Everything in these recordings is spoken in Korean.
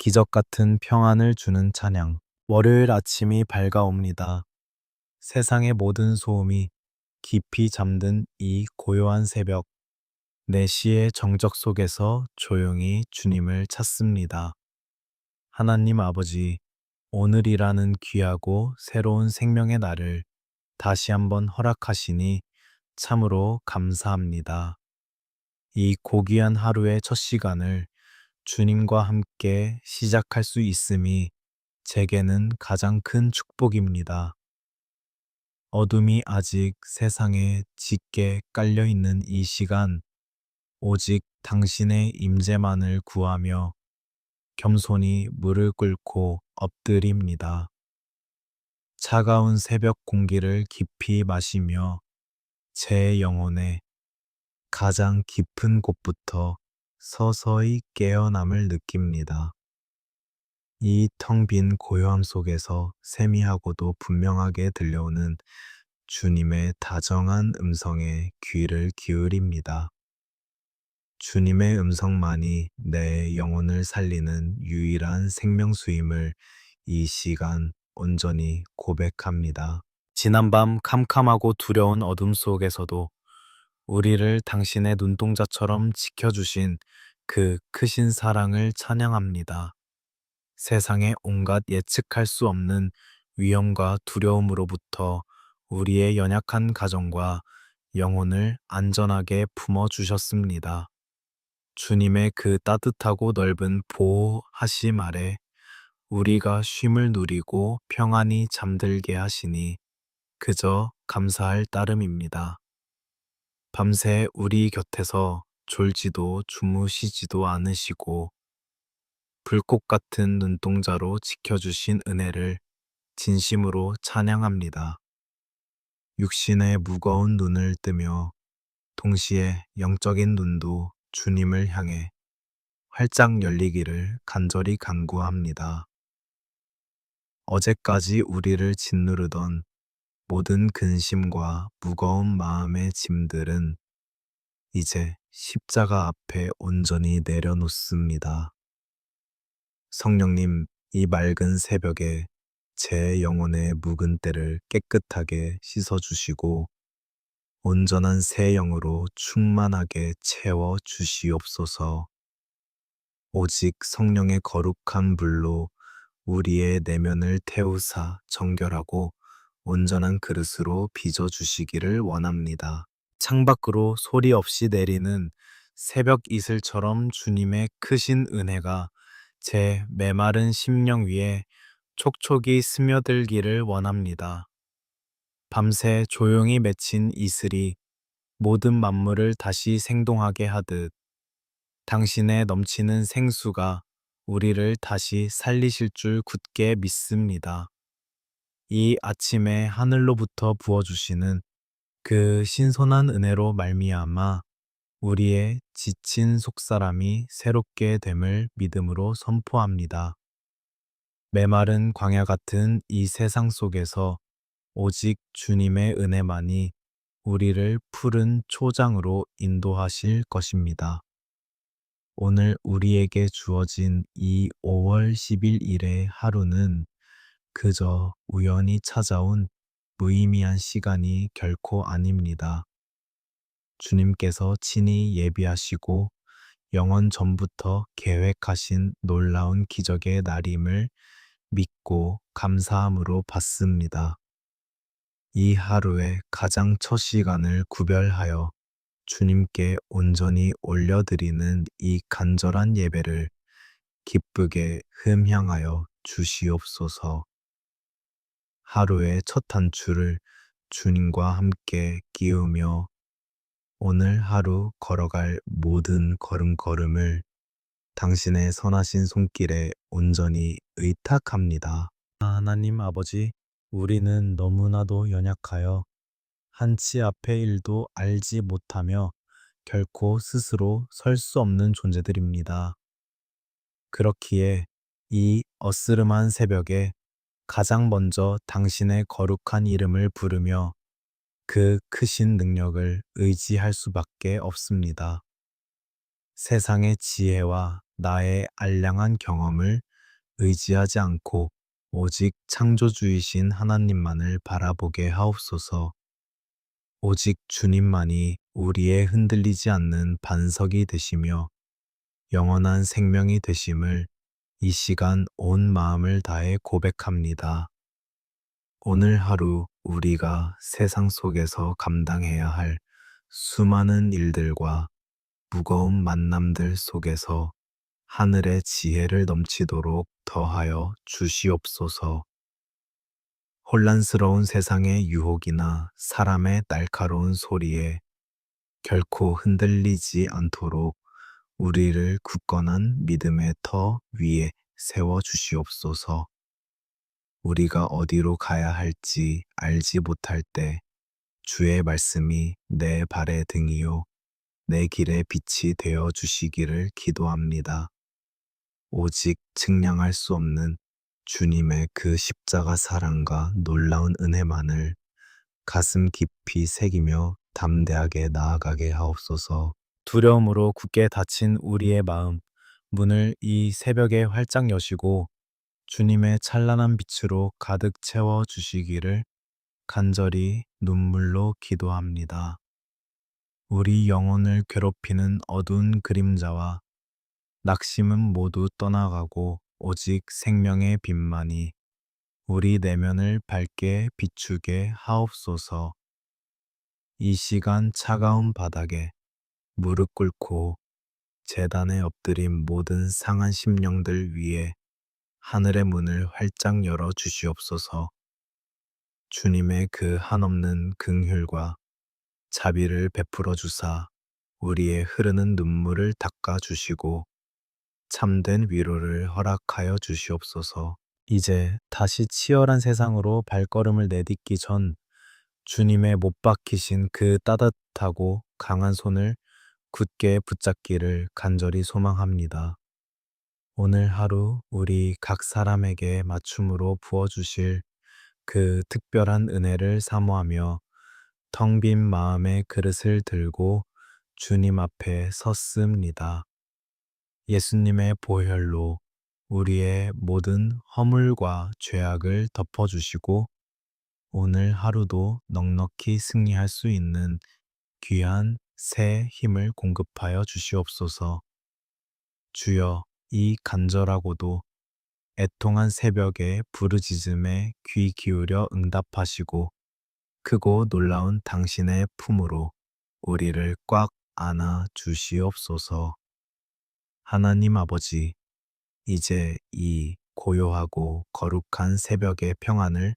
기적 같은 평안을 주는 찬양. 월요일 아침이 밝아옵니다. 세상의 모든 소음이 깊이 잠든 이 고요한 새벽, 내 시의 정적 속에서 조용히 주님을 찾습니다. 하나님 아버지, 오늘이라는 귀하고 새로운 생명의 날을 다시 한번 허락하시니 참으로 감사합니다. 이 고귀한 하루의 첫 시간을 주님과 함께 시작할 수 있음이 제게는 가장 큰 축복입니다. 어둠이 아직 세상에 짙게 깔려 있는 이 시간, 오직 당신의 임재만을 구하며 겸손히 무릎 꿇고 엎드립니다. 차가운 새벽 공기를 깊이 마시며 제 영혼의 가장 깊은 곳부터 서서히 깨어남을 느낍니다. 이 텅 빈 고요함 속에서 세미하고도 분명하게 들려오는 주님의 다정한 음성에 귀를 기울입니다. 주님의 음성만이 내 영혼을 살리는 유일한 생명수임을 이 시간 온전히 고백합니다. 지난밤 캄캄하고 두려운 어둠 속에서도 우리를 당신의 눈동자처럼 지켜주신 그 크신 사랑을 찬양합니다. 세상의 온갖 예측할 수 없는 위험과 두려움으로부터 우리의 연약한 가정과 영혼을 안전하게 품어주셨습니다. 주님의 그 따뜻하고 넓은 보호하심 아래 우리가 쉼을 누리고 평안히 잠들게 하시니 그저 감사할 따름입니다. 밤새 우리 곁에서 졸지도 주무시지도 않으시고 불꽃 같은 눈동자로 지켜주신 은혜를 진심으로 찬양합니다. 육신의 무거운 눈을 뜨며 동시에 영적인 눈도 주님을 향해 활짝 열리기를 간절히 간구합니다. 어제까지 우리를 짓누르던 모든 근심과 무거운 마음의 짐들은 이제 십자가 앞에 온전히 내려놓습니다. 성령님, 이 맑은 새벽에 제 영혼의 묵은 때를 깨끗하게 씻어주시고 온전한 새 영으로 충만하게 채워 주시옵소서. 오직 성령의 거룩한 불로 우리의 내면을 태우사 정결하고 온전한 그릇으로 빚어주시기를 원합니다. 창밖으로 소리 없이 내리는 새벽 이슬처럼 주님의 크신 은혜가 제 메마른 심령 위에 촉촉이 스며들기를 원합니다. 밤새 조용히 맺힌 이슬이 모든 만물을 다시 생동하게 하듯 당신의 넘치는 생수가 우리를 다시 살리실 줄 굳게 믿습니다. 이 아침에 하늘로부터 부어주시는 그 신선한 은혜로 말미암아 우리의 지친 속사람이 새롭게 됨을 믿음으로 선포합니다. 메마른 광야 같은 이 세상 속에서 오직 주님의 은혜만이 우리를 푸른 초장으로 인도하실 것입니다. 오늘 우리에게 주어진 이 5월 10일 일의 하루는 그저 우연히 찾아온 무의미한 시간이 결코 아닙니다. 주님께서 친히 예비하시고 영원 전부터 계획하신 놀라운 기적의 날임을 믿고 감사함으로 받습니다. 이 하루의 가장 첫 시간을 구별하여 주님께 온전히 올려드리는 이 간절한 예배를 기쁘게 흠향하여 주시옵소서. 하루의 첫 단추를 주님과 함께 끼우며 오늘 하루 걸어갈 모든 걸음걸음을 당신의 선하신 손길에 온전히 의탁합니다. 하나님 아버지, 우리는 너무나도 연약하여 한치 앞의 일도 알지 못하며 결코 스스로 설 수 없는 존재들입니다. 그렇기에 이 어스름한 새벽에 가장 먼저 당신의 거룩한 이름을 부르며 그 크신 능력을 의지할 수밖에 없습니다. 세상의 지혜와 나의 알량한 경험을 의지하지 않고 오직 창조주이신 하나님만을 바라보게 하옵소서. 오직 주님만이 우리의 흔들리지 않는 반석이 되시며 영원한 생명이 되심을 이 시간 온 마음을 다해 고백합니다. 오늘 하루 우리가 세상 속에서 감당해야 할 수많은 일들과 무거운 만남들 속에서 하늘의 지혜를 넘치도록 더하여 주시옵소서. 혼란스러운 세상의 유혹이나 사람의 날카로운 소리에 결코 흔들리지 않도록 우리를 굳건한 믿음의 터 위에 세워 주시옵소서. 우리가 어디로 가야 할지 알지 못할 때 주의 말씀이 내 발의 등이요 내 길의 빛이 되어 주시기를 기도합니다. 오직 증량할 수 없는 주님의 그 십자가 사랑과 놀라운 은혜만을 가슴 깊이 새기며 담대하게 나아가게 하옵소서. 두려움으로 굳게 닫힌 우리의 마음, 문을 이 새벽에 활짝 여시고 주님의 찬란한 빛으로 가득 채워 주시기를 간절히 눈물로 기도합니다. 우리 영혼을 괴롭히는 어두운 그림자와 낙심은 모두 떠나가고 오직 생명의 빛만이 우리 내면을 밝게 비추게 하옵소서. 이 시간 차가운 바닥에 무릎 꿇고 제단에 엎드린 모든 상한 심령들 위에 하늘의 문을 활짝 열어 주시옵소서. 주님의 그 한없는 긍휼과 자비를 베풀어 주사 우리의 흐르는 눈물을 닦아 주시고 참된 위로를 허락하여 주시옵소서. 이제 다시 치열한 세상으로 발걸음을 내딛기 전 주님의 못 박히신 그 따뜻하고 강한 손을 굳게 붙잡기를 간절히 소망합니다. 오늘 하루 우리 각 사람에게 맞춤으로 부어주실 그 특별한 은혜를 사모하며 텅 빈 마음의 그릇을 들고 주님 앞에 섰습니다. 예수님의 보혈로 우리의 모든 허물과 죄악을 덮어주시고 오늘 하루도 넉넉히 승리할 수 있는 귀한 새 힘을 공급하여 주시옵소서. 주여, 이 간절하고도 애통한 새벽의 부르짖음에 귀 기울여 응답하시고 크고 놀라운 당신의 품으로 우리를 꽉 안아 주시옵소서. 하나님 아버지, 이제 이 고요하고 거룩한 새벽의 평안을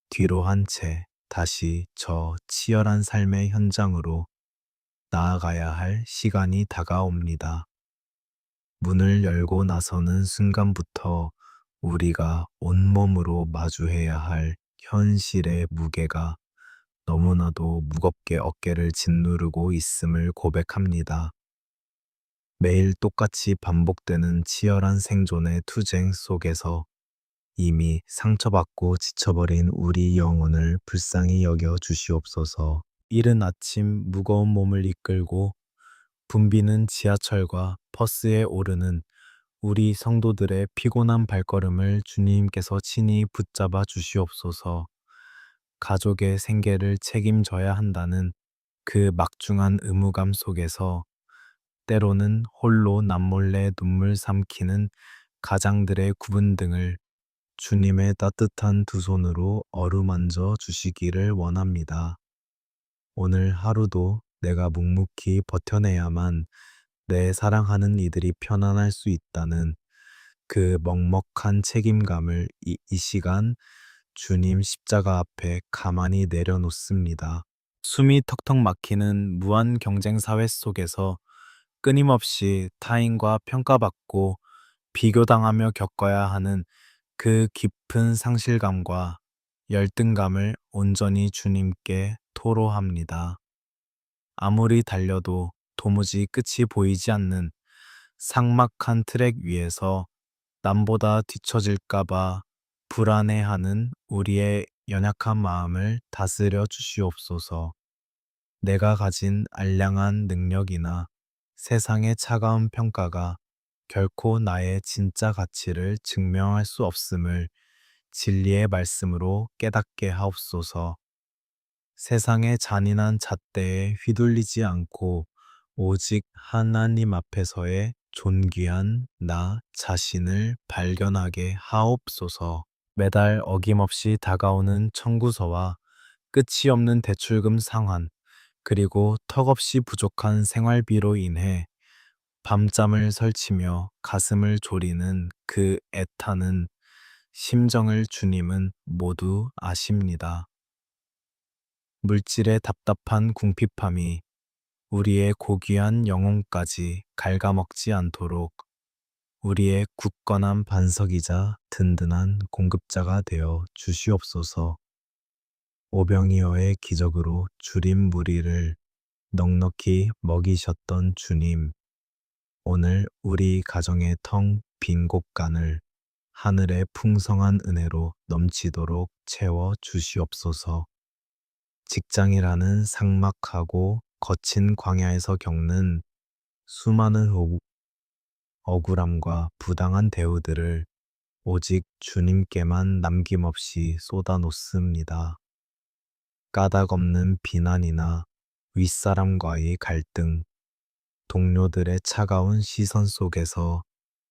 뒤로 한 채 다시 저 치열한 삶의 현장으로 나아가야 할 시간이 다가옵니다. 문을 열고 나서는 순간부터 우리가 온몸으로 마주해야 할 현실의 무게가 너무나도 무겁게 어깨를 짓누르고 있음을 고백합니다. 매일 똑같이 반복되는 치열한 생존의 투쟁 속에서 이미 상처받고 지쳐버린 우리 영혼을 불쌍히 여겨 주시옵소서. 이른 아침 무거운 몸을 이끌고 붐비는 지하철과 버스에 오르는 우리 성도들의 피곤한 발걸음을 주님께서 친히 붙잡아 주시옵소서. 가족의 생계를 책임져야 한다는 그 막중한 의무감 속에서 때로는 홀로 남몰래 눈물 삼키는 가장들의 굽은 등을 주님의 따뜻한 두 손으로 어루만져 주시기를 원합니다. 오늘 하루도 내가 묵묵히 버텨내야만 내 사랑하는 이들이 편안할 수 있다는 그 먹먹한 책임감을 이 시간 주님 십자가 앞에 가만히 내려놓습니다. 숨이 턱턱 막히는 무한 경쟁 사회 속에서 끊임없이 타인과 평가받고 비교당하며 겪어야 하는 그 깊은 상실감과 열등감을 온전히 주님께 토로합니다. 아무리 달려도 도무지 끝이 보이지 않는 삭막한 트랙 위에서 남보다 뒤처질까봐 불안해하는 우리의 연약한 마음을 다스려 주시옵소서. 내가 가진 알량한 능력이나 세상의 차가운 평가가 결코 나의 진짜 가치를 증명할 수 없음을 진리의 말씀으로 깨닫게 하옵소서. 세상의 잔인한 잣대에 휘둘리지 않고 오직 하나님 앞에서의 존귀한 나 자신을 발견하게 하옵소서. 매달 어김없이 다가오는 청구서와 끝이 없는 대출금 상환, 그리고 턱없이 부족한 생활비로 인해 밤잠을 설치며 가슴을 졸이는 그 애타는 심정을 주님은 모두 아십니다. 물질의 답답한 궁핍함이 우리의 고귀한 영혼까지 갉아먹지 않도록 우리의 굳건한 반석이자 든든한 공급자가 되어 주시옵소서. 오병이어의 기적으로 줄인 무리를 넉넉히 먹이셨던 주님, 오늘 우리 가정의 텅 빈 곳간을 하늘의 풍성한 은혜로 넘치도록 채워 주시옵소서. 직장이라는 삭막하고 거친 광야에서 겪는 수많은 억울함과 부당한 대우들을 오직 주님께만 남김없이 쏟아놓습니다. 까닭 없는 비난이나 윗사람과의 갈등, 동료들의 차가운 시선 속에서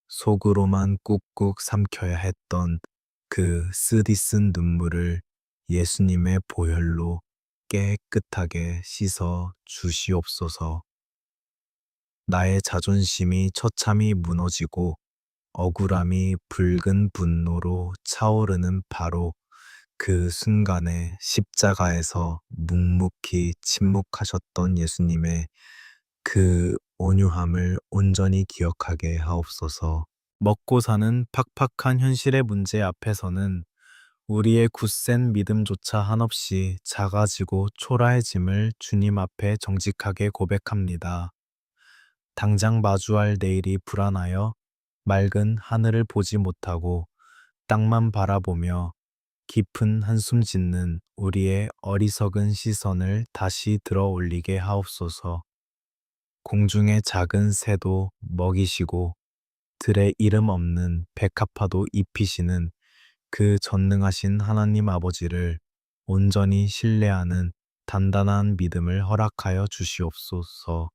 속으로만 꾹꾹 삼켜야 했던 그 쓰디쓴 눈물을 예수님의 보혈로 깨끗하게 씻어 주시옵소서. 나의 자존심이 처참히 무너지고 억울함이 붉은 분노로 차오르는 바로 그 순간에 십자가에서 묵묵히 침묵하셨던 예수님의 그 온유함을 온전히 기억하게 하옵소서. 먹고 사는 팍팍한 현실의 문제 앞에서는 우리의 굳센 믿음조차 한없이 작아지고 초라해짐을 주님 앞에 정직하게 고백합니다. 당장 마주할 내일이 불안하여 맑은 하늘을 보지 못하고 땅만 바라보며 깊은 한숨 짓는 우리의 어리석은 시선을 다시 들어 올리게 하옵소서. 공중의 작은 새도 먹이시고 들의 이름 없는 백합화도 입히시는 그 전능하신 하나님 아버지를 온전히 신뢰하는 단단한 믿음을 허락하여 주시옵소서.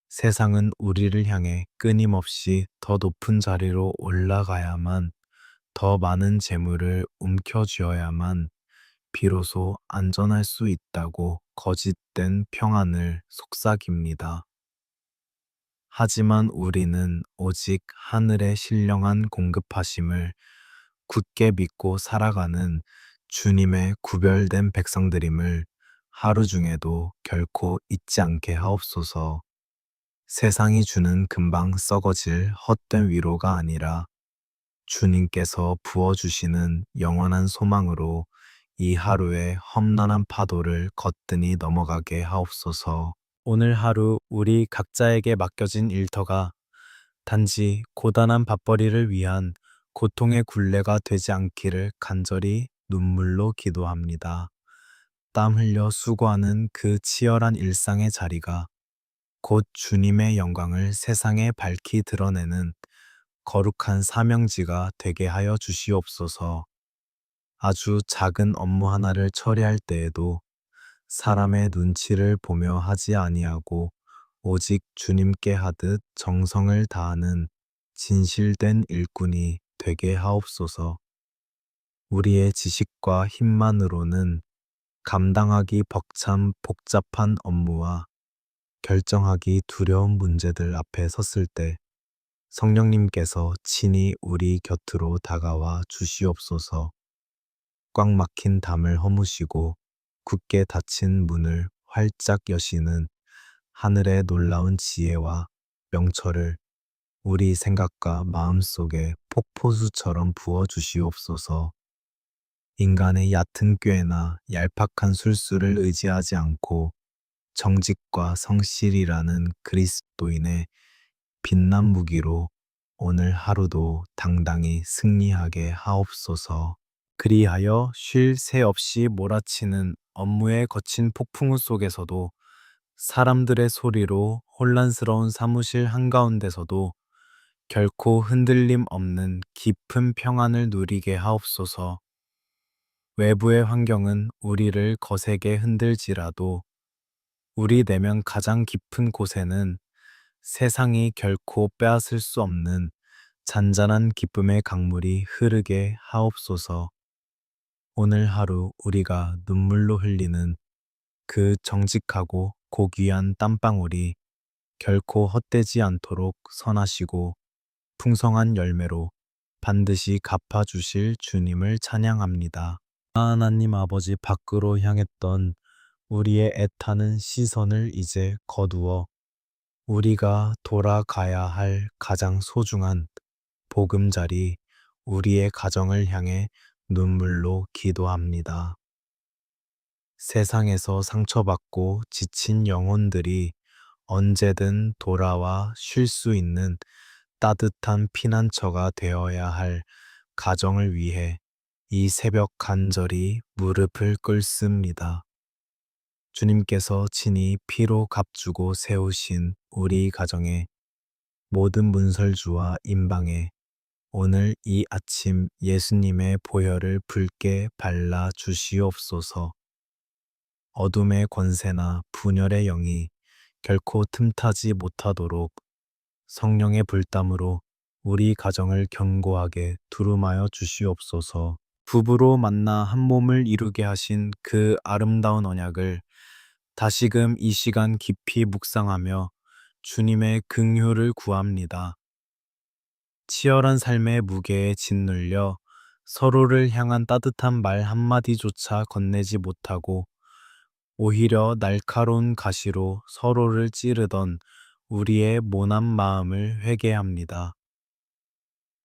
세상은 우리를 향해 끊임없이 더 높은 자리로 올라가야만, 더 많은 재물을 움켜쥐어야만 비로소 안전할 수 있다고 거짓된 평안을 속삭입니다. 하지만 우리는 오직 하늘의 신령한 공급하심을 굳게 믿고 살아가는 주님의 구별된 백성들임을 하루 중에도 결코 잊지 않게 하옵소서. 세상이 주는 금방 썩어질 헛된 위로가 아니라 주님께서 부어주시는 영원한 소망으로 이 하루의 험난한 파도를 거뜬히 넘어가게 하옵소서. 오늘 하루 우리 각자에게 맡겨진 일터가 단지 고단한 밥벌이를 위한 고통의 굴레가 되지 않기를 간절히 눈물로 기도합니다. 땀 흘려 수고하는 그 치열한 일상의 자리가 곧 주님의 영광을 세상에 밝히 드러내는 거룩한 사명지가 되게 하여 주시옵소서. 아주 작은 업무 하나를 처리할 때에도 사람의 눈치를 보며 하지 아니하고 오직 주님께 하듯 정성을 다하는 진실된 일꾼이 되게 하옵소서. 우리의 지식과 힘만으로는 감당하기 벅참 복잡한 업무와 결정하기 두려운 문제들 앞에 섰을 때 성령님께서 친히 우리 곁으로 다가와 주시옵소서. 꽉 막힌 담을 허무시고 굳게 닫힌 문을 활짝 여시는 하늘의 놀라운 지혜와 명철을 우리 생각과 마음 속에 폭포수처럼 부어 주시옵소서. 인간의 얕은 꾀나 얄팍한 술수를 의지하지 않고 정직과 성실이라는 그리스도인의 빛난 무기로 오늘 하루도 당당히 승리하게 하옵소서. 그리하여 쉴 새 없이 몰아치는 업무의 거친 폭풍우 속에서도 사람들의 소리로 혼란스러운 사무실 한가운데서도 결코 흔들림 없는 깊은 평안을 누리게 하옵소서. 외부의 환경은 우리를 거세게 흔들지라도 우리 내면 가장 깊은 곳에는 세상이 결코 빼앗을 수 없는 잔잔한 기쁨의 강물이 흐르게 하옵소서. 오늘 하루 우리가 눈물로 흘리는 그 정직하고 고귀한 땀방울이 결코 헛되지 않도록 선하시고 풍성한 열매로 반드시 갚아주실 주님을 찬양합니다. 하나님 아버지, 밖으로 향했던 우리의 애타는 시선을 이제 거두어 우리가 돌아가야 할 가장 소중한 보금자리, 우리의 가정을 향해 눈물로 기도합니다. 세상에서 상처받고 지친 영혼들이 언제든 돌아와 쉴 수 있는 따뜻한 피난처가 되어야 할 가정을 위해 이 새벽 간절히 무릎을 꿇습니다. 주님께서 친히 피로 값주고 세우신 우리 가정의 모든 문설주와 임방에 오늘 이 아침 예수님의 보혈을 붉게 발라 주시옵소서. 어둠의 권세나 분열의 영이 결코 틈타지 못하도록 성령의 불담으로 우리 가정을 견고하게 두루마여 주시옵소서. 부부로 만나 한 몸을 이루게 하신 그 아름다운 언약을 다시금 이 시간 깊이 묵상하며 주님의 긍휼을 구합니다. 치열한 삶의 무게에 짓눌려 서로를 향한 따뜻한 말 한마디조차 건네지 못하고 오히려 날카로운 가시로 서로를 찌르던 우리의 모난 마음을 회개합니다.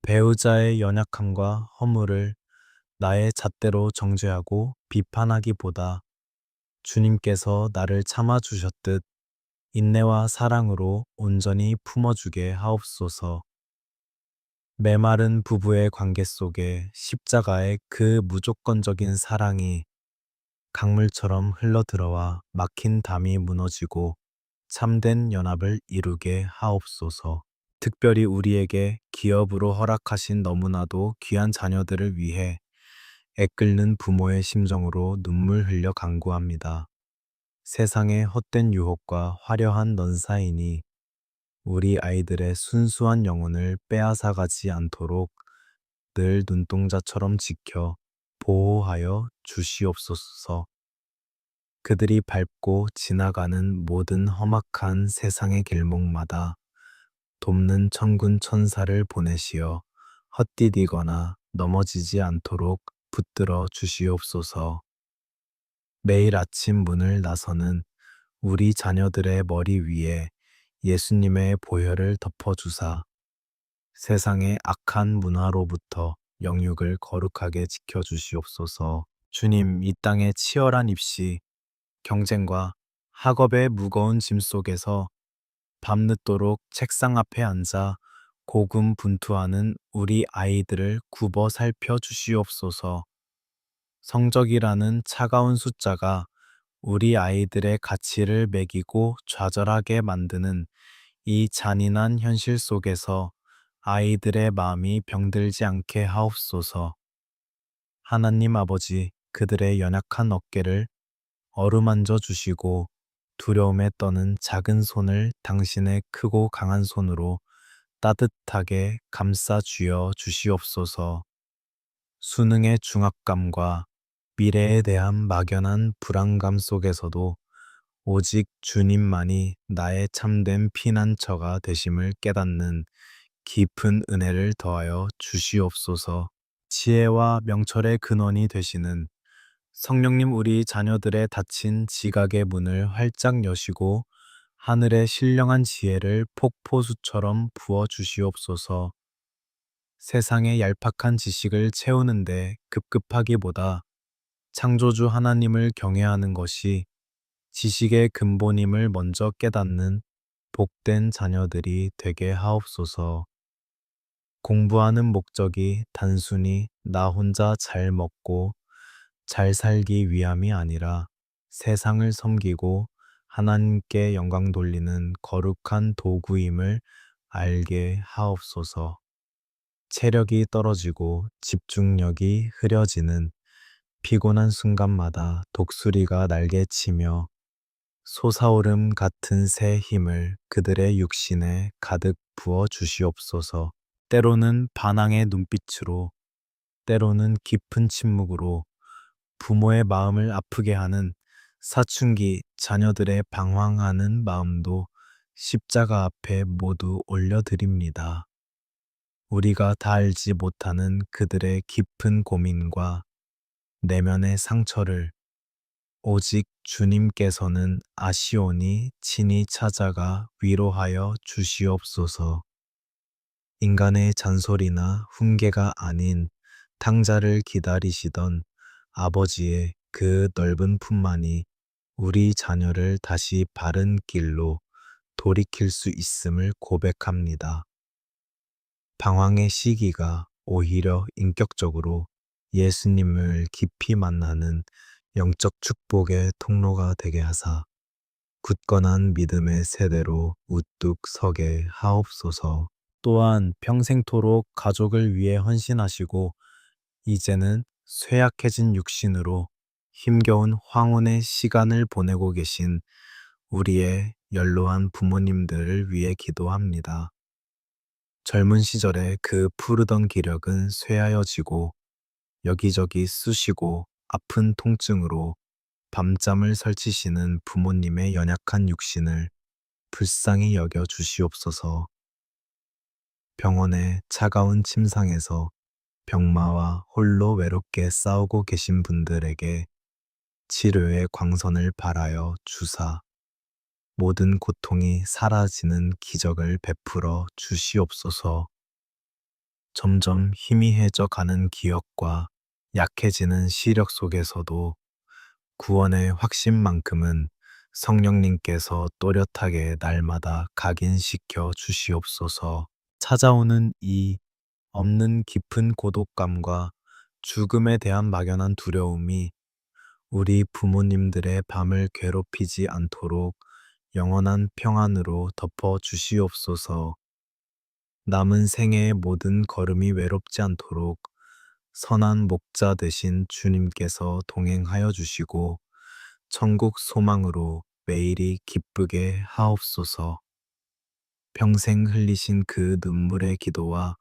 배우자의 연약함과 허물을 나의 잣대로 정죄하고 비판하기보다 주님께서 나를 참아주셨듯 인내와 사랑으로 온전히 품어주게 하옵소서. 메마른 부부의 관계 속에 십자가의 그 무조건적인 사랑이 강물처럼 흘러들어와 막힌 담이 무너지고 참된 연합을 이루게 하옵소서. 특별히 우리에게 기업으로 허락하신 너무나도 귀한 자녀들을 위해 애끓는 부모의 심정으로 눈물 흘려 간구합니다. 세상의 헛된 유혹과 화려한 넌사인이 우리 아이들의 순수한 영혼을 빼앗아가지 않도록 늘 눈동자처럼 지켜 보호하여 주시옵소서. 그들이 밟고 지나가는 모든 험악한 세상의 길목마다 돕는 천군 천사를 보내시어 헛디디거나 넘어지지 않도록 붙들어 주시옵소서. 매일 아침 문을 나서는 우리 자녀들의 머리 위에 예수님의 보혈을 덮어주사 세상의 악한 문화로부터 영육을 거룩하게 지켜주시옵소서. 주님, 이 땅의 치열한 입시, 경쟁과 학업의 무거운 짐 속에서 밤늦도록 책상 앞에 앉아 고군분투하는 우리 아이들을 굽어 살펴 주시옵소서. 성적이라는 차가운 숫자가 우리 아이들의 가치를 매기고 좌절하게 만드는 이 잔인한 현실 속에서 아이들의 마음이 병들지 않게 하옵소서. 하나님 아버지, 그들의 연약한 어깨를 어루만져 주시고 두려움에 떠는 작은 손을 당신의 크고 강한 손으로 따뜻하게 감싸 쥐어 주시옵소서. 수능의 중압감과 미래에 대한 막연한 불안감 속에서도 오직 주님만이 나의 참된 피난처가 되심을 깨닫는 깊은 은혜를 더하여 주시옵소서. 지혜와 명철의 근원이 되시는 성령님, 우리 자녀들의 닫힌 지각의 문을 활짝 여시고 하늘의 신령한 지혜를 폭포수처럼 부어 주시옵소서. 세상의 얄팍한 지식을 채우는데 급급하기보다 창조주 하나님을 경외하는 것이 지식의 근본임을 먼저 깨닫는 복된 자녀들이 되게 하옵소서. 공부하는 목적이 단순히 나 혼자 잘 먹고 잘 살기 위함이 아니라 세상을 섬기고 하나님께 영광 돌리는 거룩한 도구임을 알게 하옵소서. 체력이 떨어지고 집중력이 흐려지는 피곤한 순간마다 독수리가 날개치며 솟아오름 같은 새 힘을 그들의 육신에 가득 부어 주시옵소서. 때로는 반항의 눈빛으로, 때로는 깊은 침묵으로 부모의 마음을 아프게 하는 사춘기 자녀들의 방황하는 마음도 십자가 앞에 모두 올려드립니다. 우리가 다 알지 못하는 그들의 깊은 고민과 내면의 상처를 오직 주님께서는 아시오니 친히 찾아가 위로하여 주시옵소서. 인간의 잔소리나 훈계가 아닌 탕자를 기다리시던 아버지의 그 넓은 품만이 우리 자녀를 다시 바른 길로 돌이킬 수 있음을 고백합니다. 방황의 시기가 오히려 인격적으로 예수님을 깊이 만나는 영적 축복의 통로가 되게 하사 굳건한 믿음의 세대로 우뚝 서게 하옵소서. 또한 평생토록 가족을 위해 헌신하시고 이제는 쇠약해진 육신으로 힘겨운 황혼의 시간을 보내고 계신 우리의 연로한 부모님들을 위해 기도합니다. 젊은 시절에 그 푸르던 기력은 쇠하여지고 여기저기 쑤시고 아픈 통증으로 밤잠을 설치시는 부모님의 연약한 육신을 불쌍히 여겨 주시옵소서. 병원의 차가운 침상에서 병마와 홀로 외롭게 싸우고 계신 분들에게 치료의 광선을 발하여 주사 모든 고통이 사라지는 기적을 베풀어 주시옵소서. 점점 희미해져 가는 기억과 약해지는 시력 속에서도 구원의 확신만큼은 성령님께서 또렷하게 날마다 각인시켜 주시옵소서. 찾아오는 이 없는 깊은 고독감과 죽음에 대한 막연한 두려움이 우리 부모님들의 밤을 괴롭히지 않도록 영원한 평안으로 덮어 주시옵소서. 남은 생애의 모든 걸음이 외롭지 않도록 선한 목자 되신 주님께서 동행하여 주시고 천국 소망으로 매일이 기쁘게 하옵소서. 평생 흘리신 그 눈물의 기도와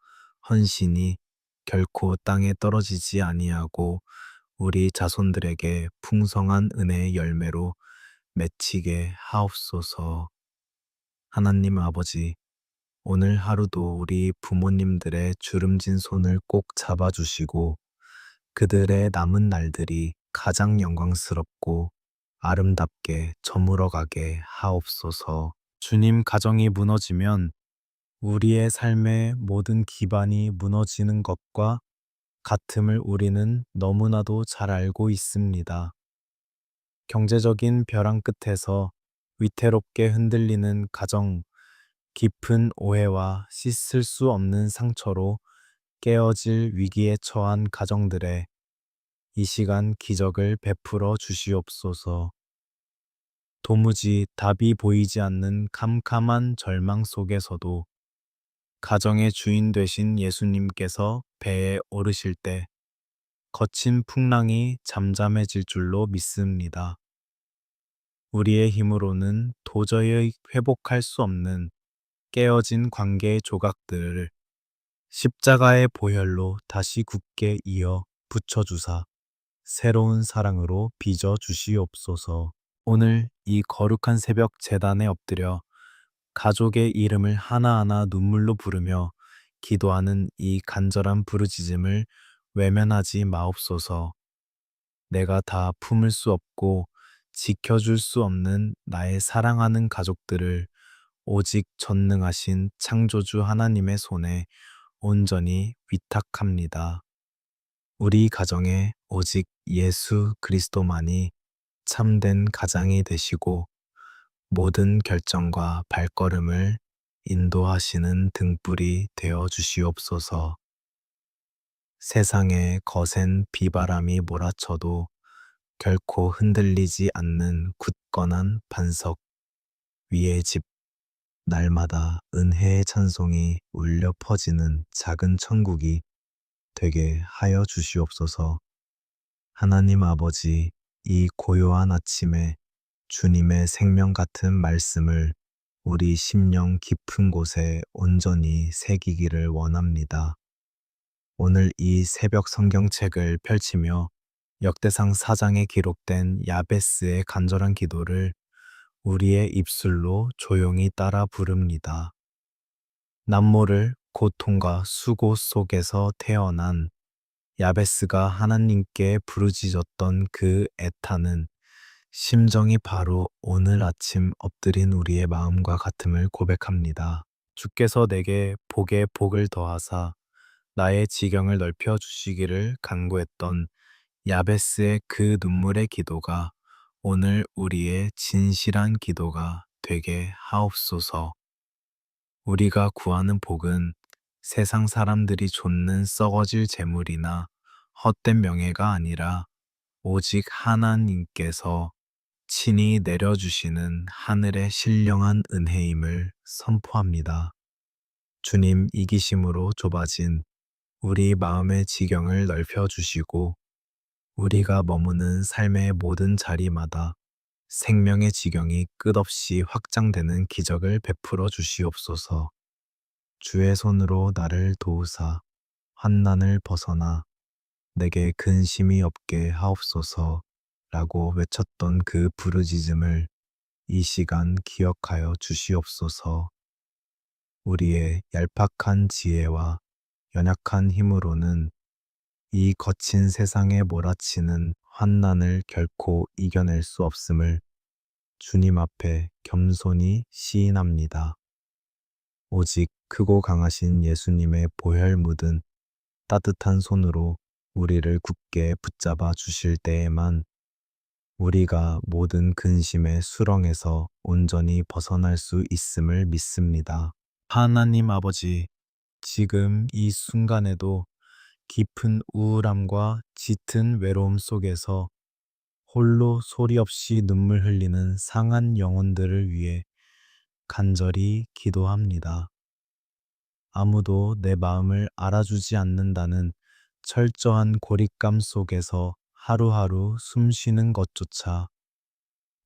헌신이 결코 땅에 떨어지지 아니하고 우리 자손들에게 풍성한 은혜의 열매로 맺히게 하옵소서. 하나님 아버지, 오늘 하루도 우리 부모님들의 주름진 손을 꼭 잡아주시고 그들의 남은 날들이 가장 영광스럽고 아름답게 저물어가게 하옵소서. 주님 가정이 무너지면 우리의 삶의 모든 기반이 무너지는 것과 같음을 우리는 너무나도 잘 알고 있습니다. 경제적인 벼랑 끝에서 위태롭게 흔들리는 가정, 깊은 오해와 씻을 수 없는 상처로 깨어질 위기에 처한 가정들의 이 시간 기적을 베풀어 주시옵소서. 도무지 답이 보이지 않는 캄캄한 절망 속에서도 가정의 주인 되신 예수님께서 배에 오르실 때 거친 풍랑이 잠잠해질 줄로 믿습니다. 우리의 힘으로는 도저히 회복할 수 없는 깨어진 관계의 조각들을 십자가의 보혈로 다시 굳게 이어 붙여주사 새로운 사랑으로 빚어 주시옵소서. 오늘 이 거룩한 새벽 제단에 엎드려 가족의 이름을 하나하나 눈물로 부르며 기도하는 이 간절한 부르짖음을 외면하지 마옵소서. 내가 다 품을 수 없고 지켜줄 수 없는 나의 사랑하는 가족들을 오직 전능하신 창조주 하나님의 손에 온전히 위탁합니다. 우리 가정에 오직 예수 그리스도만이 참된 가장이 되시고 모든 결정과 발걸음을 인도하시는 등불이 되어 주시옵소서. 세상에 거센 비바람이 몰아쳐도 결코 흔들리지 않는 굳건한 반석 위의 집 날마다 은혜의 찬송이 울려 퍼지는 작은 천국이 되게 하여 주시옵소서. 하나님 아버지, 이 고요한 아침에 주님의 생명 같은 말씀을 우리 심령 깊은 곳에 온전히 새기기를 원합니다. 오늘 이 새벽 성경책을 펼치며 역대상 4장에 기록된 야베스의 간절한 기도를 우리의 입술로 조용히 따라 부릅니다. 남모를 고통과 수고 속에서 태어난 야베스가 하나님께 부르짖었던 그 애타는 심정이 바로 오늘 아침 엎드린 우리의 마음과 같음을 고백합니다. 주께서 내게 복에 복을 더하사 나의 지경을 넓혀 주시기를 간구했던 야베스의 그 눈물의 기도가 오늘 우리의 진실한 기도가 되게 하옵소서. 우리가 구하는 복은 세상 사람들이 좇는 썩어질 재물이나 헛된 명예가 아니라 오직 하나님께서 친히 내려주시는 하늘의 신령한 은혜임을 선포합니다. 주님 이기심으로 좁아진 우리 마음의 지경을 넓혀 주시고 우리가 머무는 삶의 모든 자리마다 생명의 지경이 끝없이 확장되는 기적을 베풀어 주시옵소서. 주의 손으로 나를 도우사 환난을 벗어나 내게 근심이 없게 하옵소서 라고 외쳤던 그 부르짖음을 이 시간 기억하여 주시옵소서. 우리의 얄팍한 지혜와 연약한 힘으로는 이 거친 세상에 몰아치는 환난을 결코 이겨낼 수 없음을 주님 앞에 겸손히 시인합니다. 오직 크고 강하신 예수님의 보혈 묻은 따뜻한 손으로 우리를 굳게 붙잡아 주실 때에만 우리가 모든 근심의 수렁에서 온전히 벗어날 수 있음을 믿습니다. 하나님 아버지, 지금 이 순간에도 깊은 우울함과 짙은 외로움 속에서 홀로 소리 없이 눈물 흘리는 상한 영혼들을 위해 간절히 기도합니다. 아무도 내 마음을 알아주지 않는다는 철저한 고립감 속에서 하루하루 숨쉬는 것조차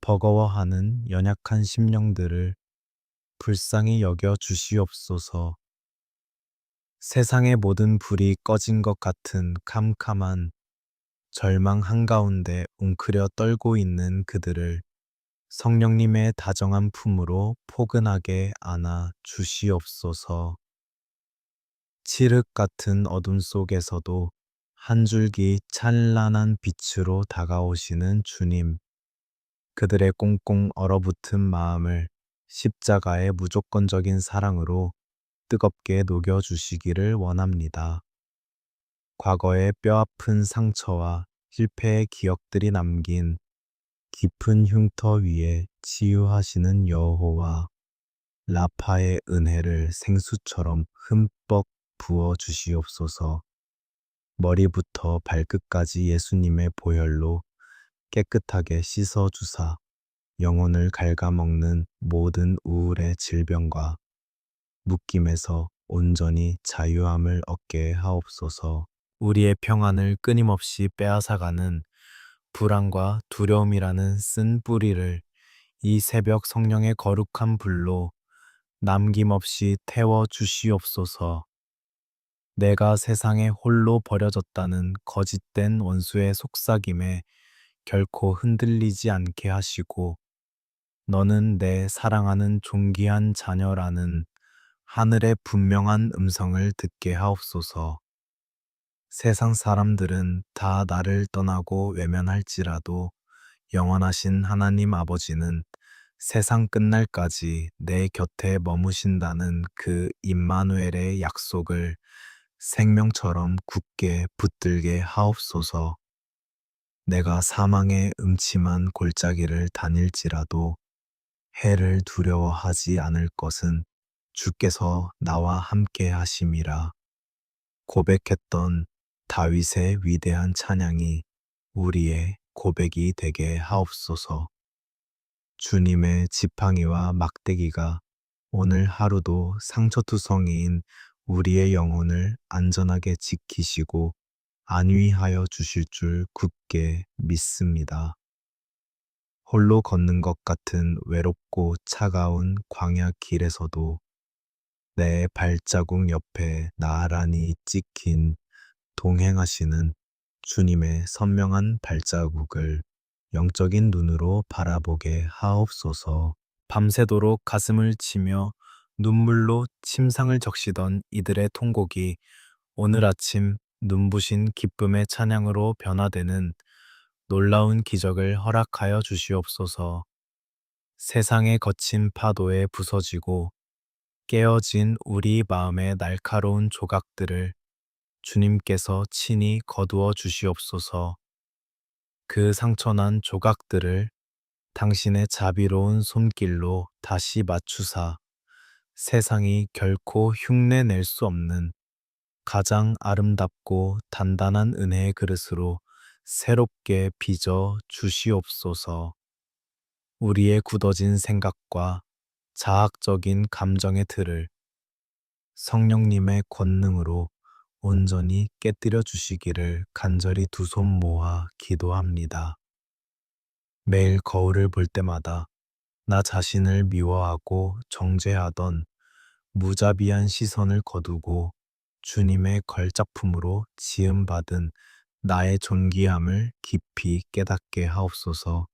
버거워하는 연약한 심령들을 불쌍히 여겨 주시옵소서. 세상의 모든 불이 꺼진 것 같은 캄캄한 절망 한가운데 웅크려 떨고 있는 그들을 성령님의 다정한 품으로 포근하게 안아 주시옵소서. 칠흑 같은 어둠 속에서도 한 줄기 찬란한 빛으로 다가오시는 주님, 그들의 꽁꽁 얼어붙은 마음을 십자가의 무조건적인 사랑으로 뜨겁게 녹여주시기를 원합니다. 과거의 뼈아픈 상처와 실패의 기억들이 남긴 깊은 흉터 위에 치유하시는 여호와 라파의 은혜를 생수처럼 흠뻑 부어 주시옵소서. 머리부터 발끝까지 예수님의 보혈로 깨끗하게 씻어 주사 영혼을 갉아먹는 모든 우울의 질병과 묶임에서 온전히 자유함을 얻게 하옵소서. 우리의 평안을 끊임없이 빼앗아가는 불안과 두려움이라는 쓴 뿌리를 이 새벽 성령의 거룩한 불로 남김없이 태워 주시옵소서. 내가 세상에 홀로 버려졌다는 거짓된 원수의 속삭임에 결코 흔들리지 않게 하시고 너는 내 사랑하는 존귀한 자녀라는 하늘의 분명한 음성을 듣게 하옵소서. 세상 사람들은 다 나를 떠나고 외면할지라도 영원하신 하나님 아버지는 세상 끝날까지 내 곁에 머무신다는 그 임마누엘의 약속을 생명처럼 굳게 붙들게 하옵소서. 내가 사망의 음침한 골짜기를 다닐지라도 해를 두려워하지 않을 것은 주께서 나와 함께 하심이라. 고백했던 다윗의 위대한 찬양이 우리의 고백이 되게 하옵소서. 주님의 지팡이와 막대기가 오늘 하루도 상처투성이인 우리의 영혼을 안전하게 지키시고 안위하여 주실 줄 굳게 믿습니다. 홀로 걷는 것 같은 외롭고 차가운 광야 길에서도 내 발자국 옆에 나란히 찍힌 동행하시는 주님의 선명한 발자국을 영적인 눈으로 바라보게 하옵소서. 밤새도록 가슴을 치며 눈물로 침상을 적시던 이들의 통곡이 오늘 아침 눈부신 기쁨의 찬양으로 변화되는 놀라운 기적을 허락하여 주시옵소서. 세상의 거친 파도에 부서지고 깨어진 우리 마음의 날카로운 조각들을 주님께서 친히 거두어 주시옵소서. 그 상처난 조각들을 당신의 자비로운 손길로 다시 맞추사 세상이 결코 흉내낼 수 없는 가장 아름답고 단단한 은혜의 그릇으로 새롭게 빚어 주시옵소서. 우리의 굳어진 생각과 자학적인 감정의 틀을 성령님의 권능으로 온전히 깨뜨려 주시기를 간절히 두 손 모아 기도합니다. 매일 거울을 볼 때마다 나 자신을 미워하고 정죄하던 무자비한 시선을 거두고 주님의 걸작품으로 지음받은 나의 존귀함을 깊이 깨닫게 하옵소서.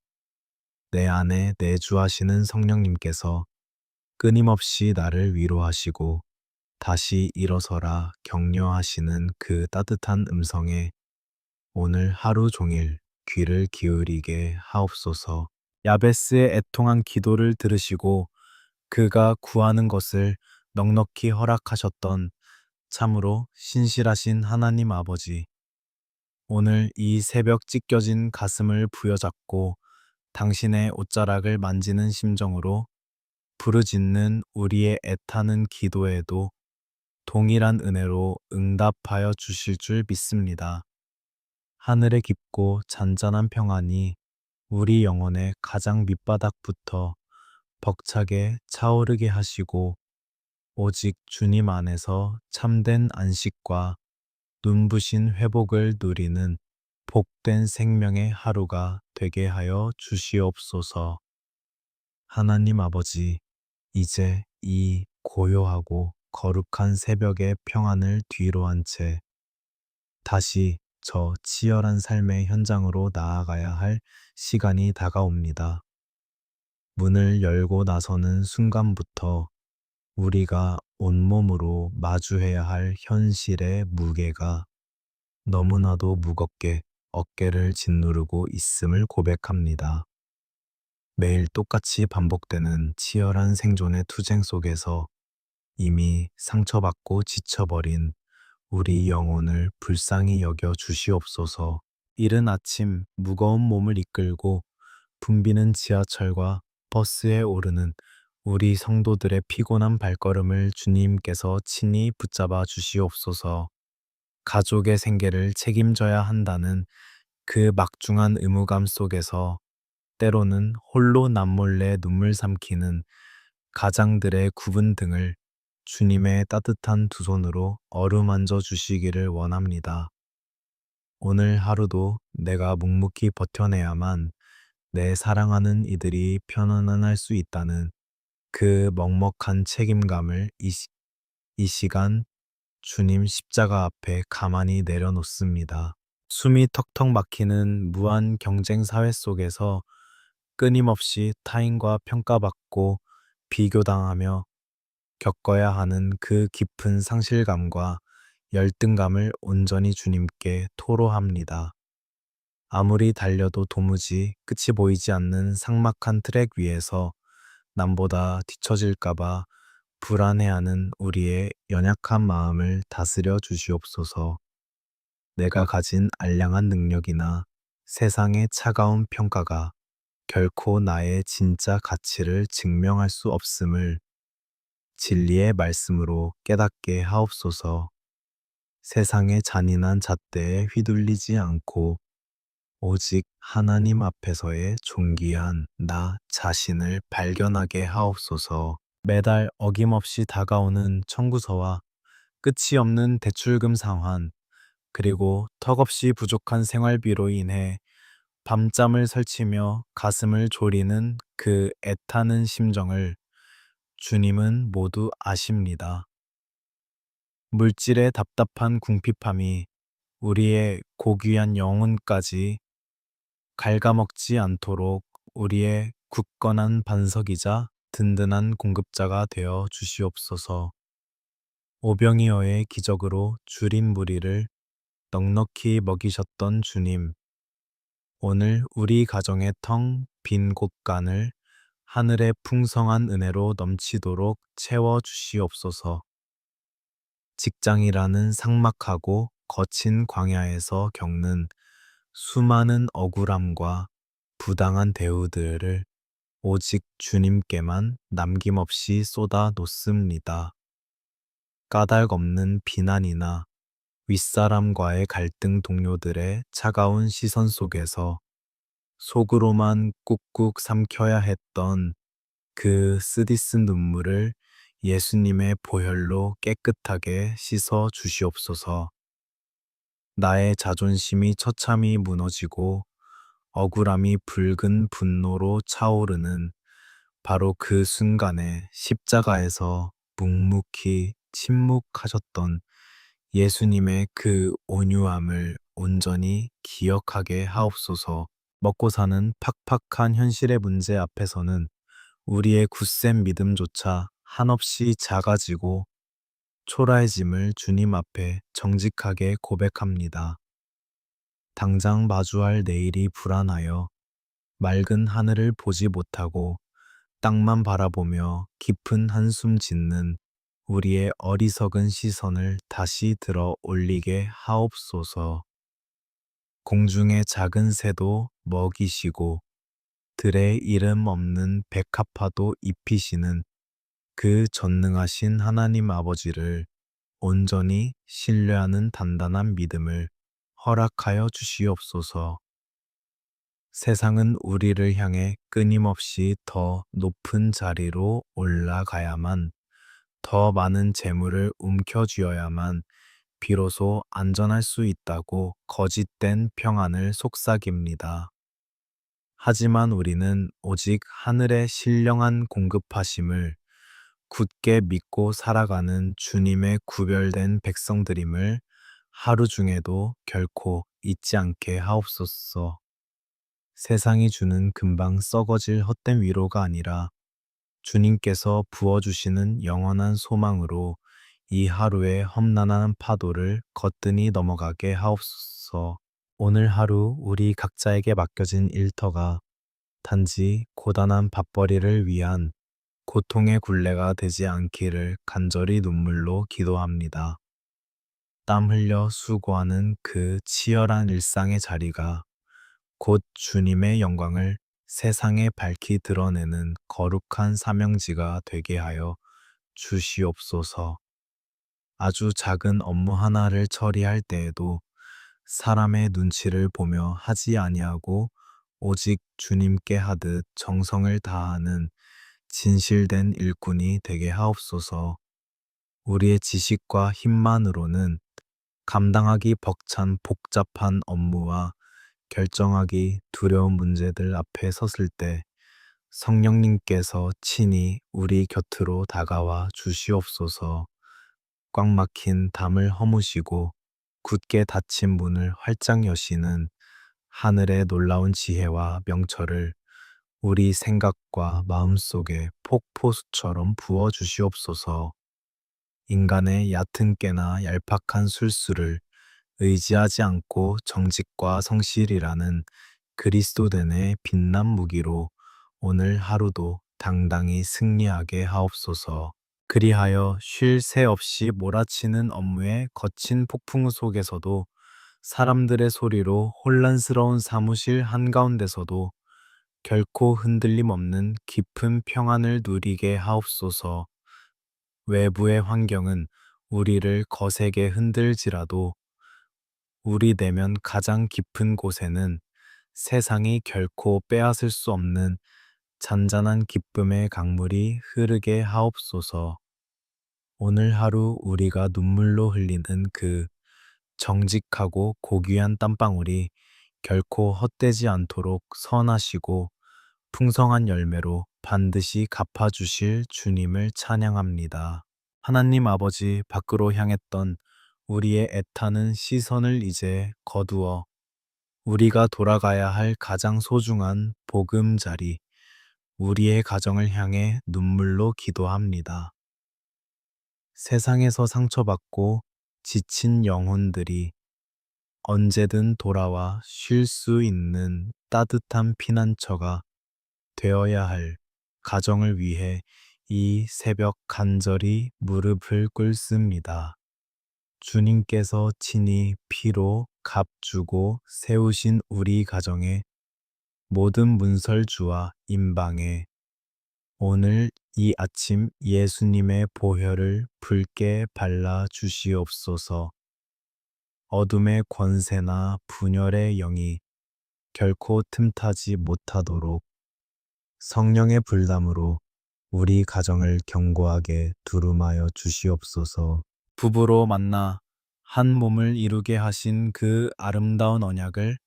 내 안에 내주하시는 성령님께서 끊임없이 나를 위로하시고 다시 일어서라 격려하시는 그 따뜻한 음성에 오늘 하루 종일 귀를 기울이게 하옵소서. 야베스의 애통한 기도를 들으시고 그가 구하는 것을 넉넉히 허락하셨던 참으로 신실하신 하나님 아버지, 오늘 이 새벽 찢겨진 가슴을 부여잡고 당신의 옷자락을 만지는 심정으로 부르짖는 우리의 애타는 기도에도 동일한 은혜로 응답하여 주실 줄 믿습니다. 하늘의 깊고 잔잔한 평안이 우리 영혼의 가장 밑바닥부터 벅차게 차오르게 하시고 오직 주님 안에서 참된 안식과 눈부신 회복을 누리는 복된 생명의 하루가 되게 하여 주시옵소서. 하나님 아버지, 이제 이 고요하고 거룩한 새벽의 평안을 뒤로한 채 다시 저 치열한 삶의 현장으로 나아가야 할 시간이 다가옵니다. 문을 열고 나서는 순간부터 우리가 온몸으로 마주해야 할 현실의 무게가 너무나도 무겁게 어깨를 짓누르고 있음을 고백합니다. 매일 똑같이 반복되는 치열한 생존의 투쟁 속에서 이미 상처받고 지쳐버린 우리 영혼을 불쌍히 여겨 주시옵소서. 이른 아침 무거운 몸을 이끌고 붐비는 지하철과 버스에 오르는 우리 성도들의 피곤한 발걸음을 주님께서 친히 붙잡아 주시옵소서. 가족의 생계를 책임져야 한다는 그 막중한 의무감 속에서 때로는 홀로 남몰래 눈물 삼키는 가장들의 굽은 등을 주님의 따뜻한 두 손으로 어루만져 주시기를 원합니다. 오늘 하루도 내가 묵묵히 버텨내야만 내 사랑하는 이들이 편안할 수 있다는 그 먹먹한 책임감을 이 시간 주님 십자가 앞에 가만히 내려놓습니다. 숨이 턱턱 막히는 무한 경쟁 사회 속에서 끊임없이 타인과 평가받고 비교당하며 겪어야 하는 그 깊은 상실감과 열등감을 온전히 주님께 토로합니다. 아무리 달려도 도무지 끝이 보이지 않는 삭막한 트랙 위에서 남보다 뒤처질까봐 불안해하는 우리의 연약한 마음을 다스려 주시옵소서. 내가 가진 알량한 능력이나 세상의 차가운 평가가 결코 나의 진짜 가치를 증명할 수 없음을 진리의 말씀으로 깨닫게 하옵소서. 세상의 잔인한 잣대에 휘둘리지 않고 오직 하나님 앞에서의 존귀한 나 자신을 발견하게 하옵소서. 매달 어김없이 다가오는 청구서와 끝이 없는 대출금 상환, 그리고 턱없이 부족한 생활비로 인해 밤잠을 설치며 가슴을 졸이는 그 애타는 심정을 주님은 모두 아십니다. 물질의 답답한 궁핍함이 우리의 고귀한 영혼까지 갉아먹지 않도록 우리의 굳건한 반석이자 든든한 공급자가 되어 주시옵소서. 오병이어의 기적으로 줄인 무리를 넉넉히 먹이셨던 주님, 오늘 우리 가정의 텅 빈 곳간을 하늘의 풍성한 은혜로 넘치도록 채워 주시옵소서. 직장이라는 삭막하고 거친 광야에서 겪는 수많은 억울함과 부당한 대우들을 오직 주님께만 남김없이 쏟아 놓습니다. 까닭 없는 비난이나 윗사람과의 갈등, 동료들의 차가운 시선 속에서 속으로만 꾹꾹 삼켜야 했던 그 쓰디쓴 눈물을 예수님의 보혈로 깨끗하게 씻어 주시옵소서. 나의 자존심이 처참히 무너지고 억울함이 붉은 분노로 차오르는 바로 그 순간에 십자가에서 묵묵히 침묵하셨던 예수님의 그 온유함을 온전히 기억하게 하옵소서. 먹고 사는 팍팍한 현실의 문제 앞에서는 우리의 굳센 믿음조차 한없이 작아지고 초라해짐을 주님 앞에 정직하게 고백합니다. 당장 마주할 내일이 불안하여 맑은 하늘을 보지 못하고 땅만 바라보며 깊은 한숨 짓는 우리의 어리석은 시선을 다시 들어 올리게 하옵소서. 공중의 작은 새도 먹이시고 들의 이름 없는 백합화도 입히시는 그 전능하신 하나님 아버지를 온전히 신뢰하는 단단한 믿음을 허락하여 주시옵소서. 세상은 우리를 향해 끊임없이 더 높은 자리로 올라가야만, 더 많은 재물을 움켜쥐어야만 비로소 안전할 수 있다고 거짓된 평안을 속삭입니다. 하지만 우리는 오직 하늘의 신령한 공급하심을 굳게 믿고 살아가는 주님의 구별된 백성들임을 하루 중에도 결코 잊지 않게 하옵소서. 세상이 주는 금방 썩어질 헛된 위로가 아니라 주님께서 부어주시는 영원한 소망으로 이 하루의 험난한 파도를 거뜬히 넘어가게 하옵소서. 오늘 하루 우리 각자에게 맡겨진 일터가 단지 고단한 밥벌이를 위한 고통의 굴레가 되지 않기를 간절히 눈물로 기도합니다. 땀 흘려 수고하는 그 치열한 일상의 자리가 곧 주님의 영광을 세상에 밝히 드러내는 거룩한 사명지가 되게 하여 주시옵소서. 아주 작은 업무 하나를 처리할 때에도 사람의 눈치를 보며 하지 아니하고 오직 주님께 하듯 정성을 다하는 진실된 일꾼이 되게 하옵소서. 우리의 지식과 힘만으로는 감당하기 벅찬 복잡한 업무와 결정하기 두려운 문제들 앞에 섰을 때 성령님께서 친히 우리 곁으로 다가와 주시옵소서. 꽉 막힌 담을 허무시고 굳게 닫힌 문을 활짝 여시는 하늘의 놀라운 지혜와 명철을 우리 생각과 마음속에 폭포수처럼 부어 주시옵소서. 인간의 얕은 깨나 얄팍한 술수를 의지하지 않고 정직과 성실이라는 그리스도된의 빛난 무기로 오늘 하루도 당당히 승리하게 하옵소서. 그리하여 쉴 새 없이 몰아치는 업무의 거친 폭풍 속에서도 사람들의 소리로 혼란스러운 사무실 한가운데서도 결코 흔들림 없는 깊은 평안을 누리게 하옵소서. 외부의 환경은 우리를 거세게 흔들지라도 우리 내면 가장 깊은 곳에는 세상이 결코 빼앗을 수 없는 잔잔한 기쁨의 강물이 흐르게 하옵소서. 오늘 하루 우리가 눈물로 흘리는 그 정직하고 고귀한 땀방울이 결코 헛되지 않도록 선하시고 풍성한 열매로 반드시 갚아주실 주님을 찬양합니다. 하나님 아버지 밖으로 향했던 우리의 애타는 시선을 이제 거두어 우리가 돌아가야 할 가장 소중한 보금자리, 우리의 가정을 향해 눈물로 기도합니다. 세상에서 상처받고 지친 영혼들이 언제든 돌아와 쉴 수 있는 따뜻한 피난처가 되어야 할 가정을 위해 이 새벽 간절히 무릎을 꿇습니다. 주님께서 친히 피로 값주고 세우신 우리 가정의 모든 문설주와 임방에 오늘 이 아침 예수님의 보혈을 붉게 발라 주시옵소서. 어둠의 권세나 분열의 영이 결코 틈타지 못하도록 성령의 불담으로 우리 가정을 견고하게 두루마여 주시옵소서. 부부로 만나 한 몸을 이루게 하신 그 아름다운 언약을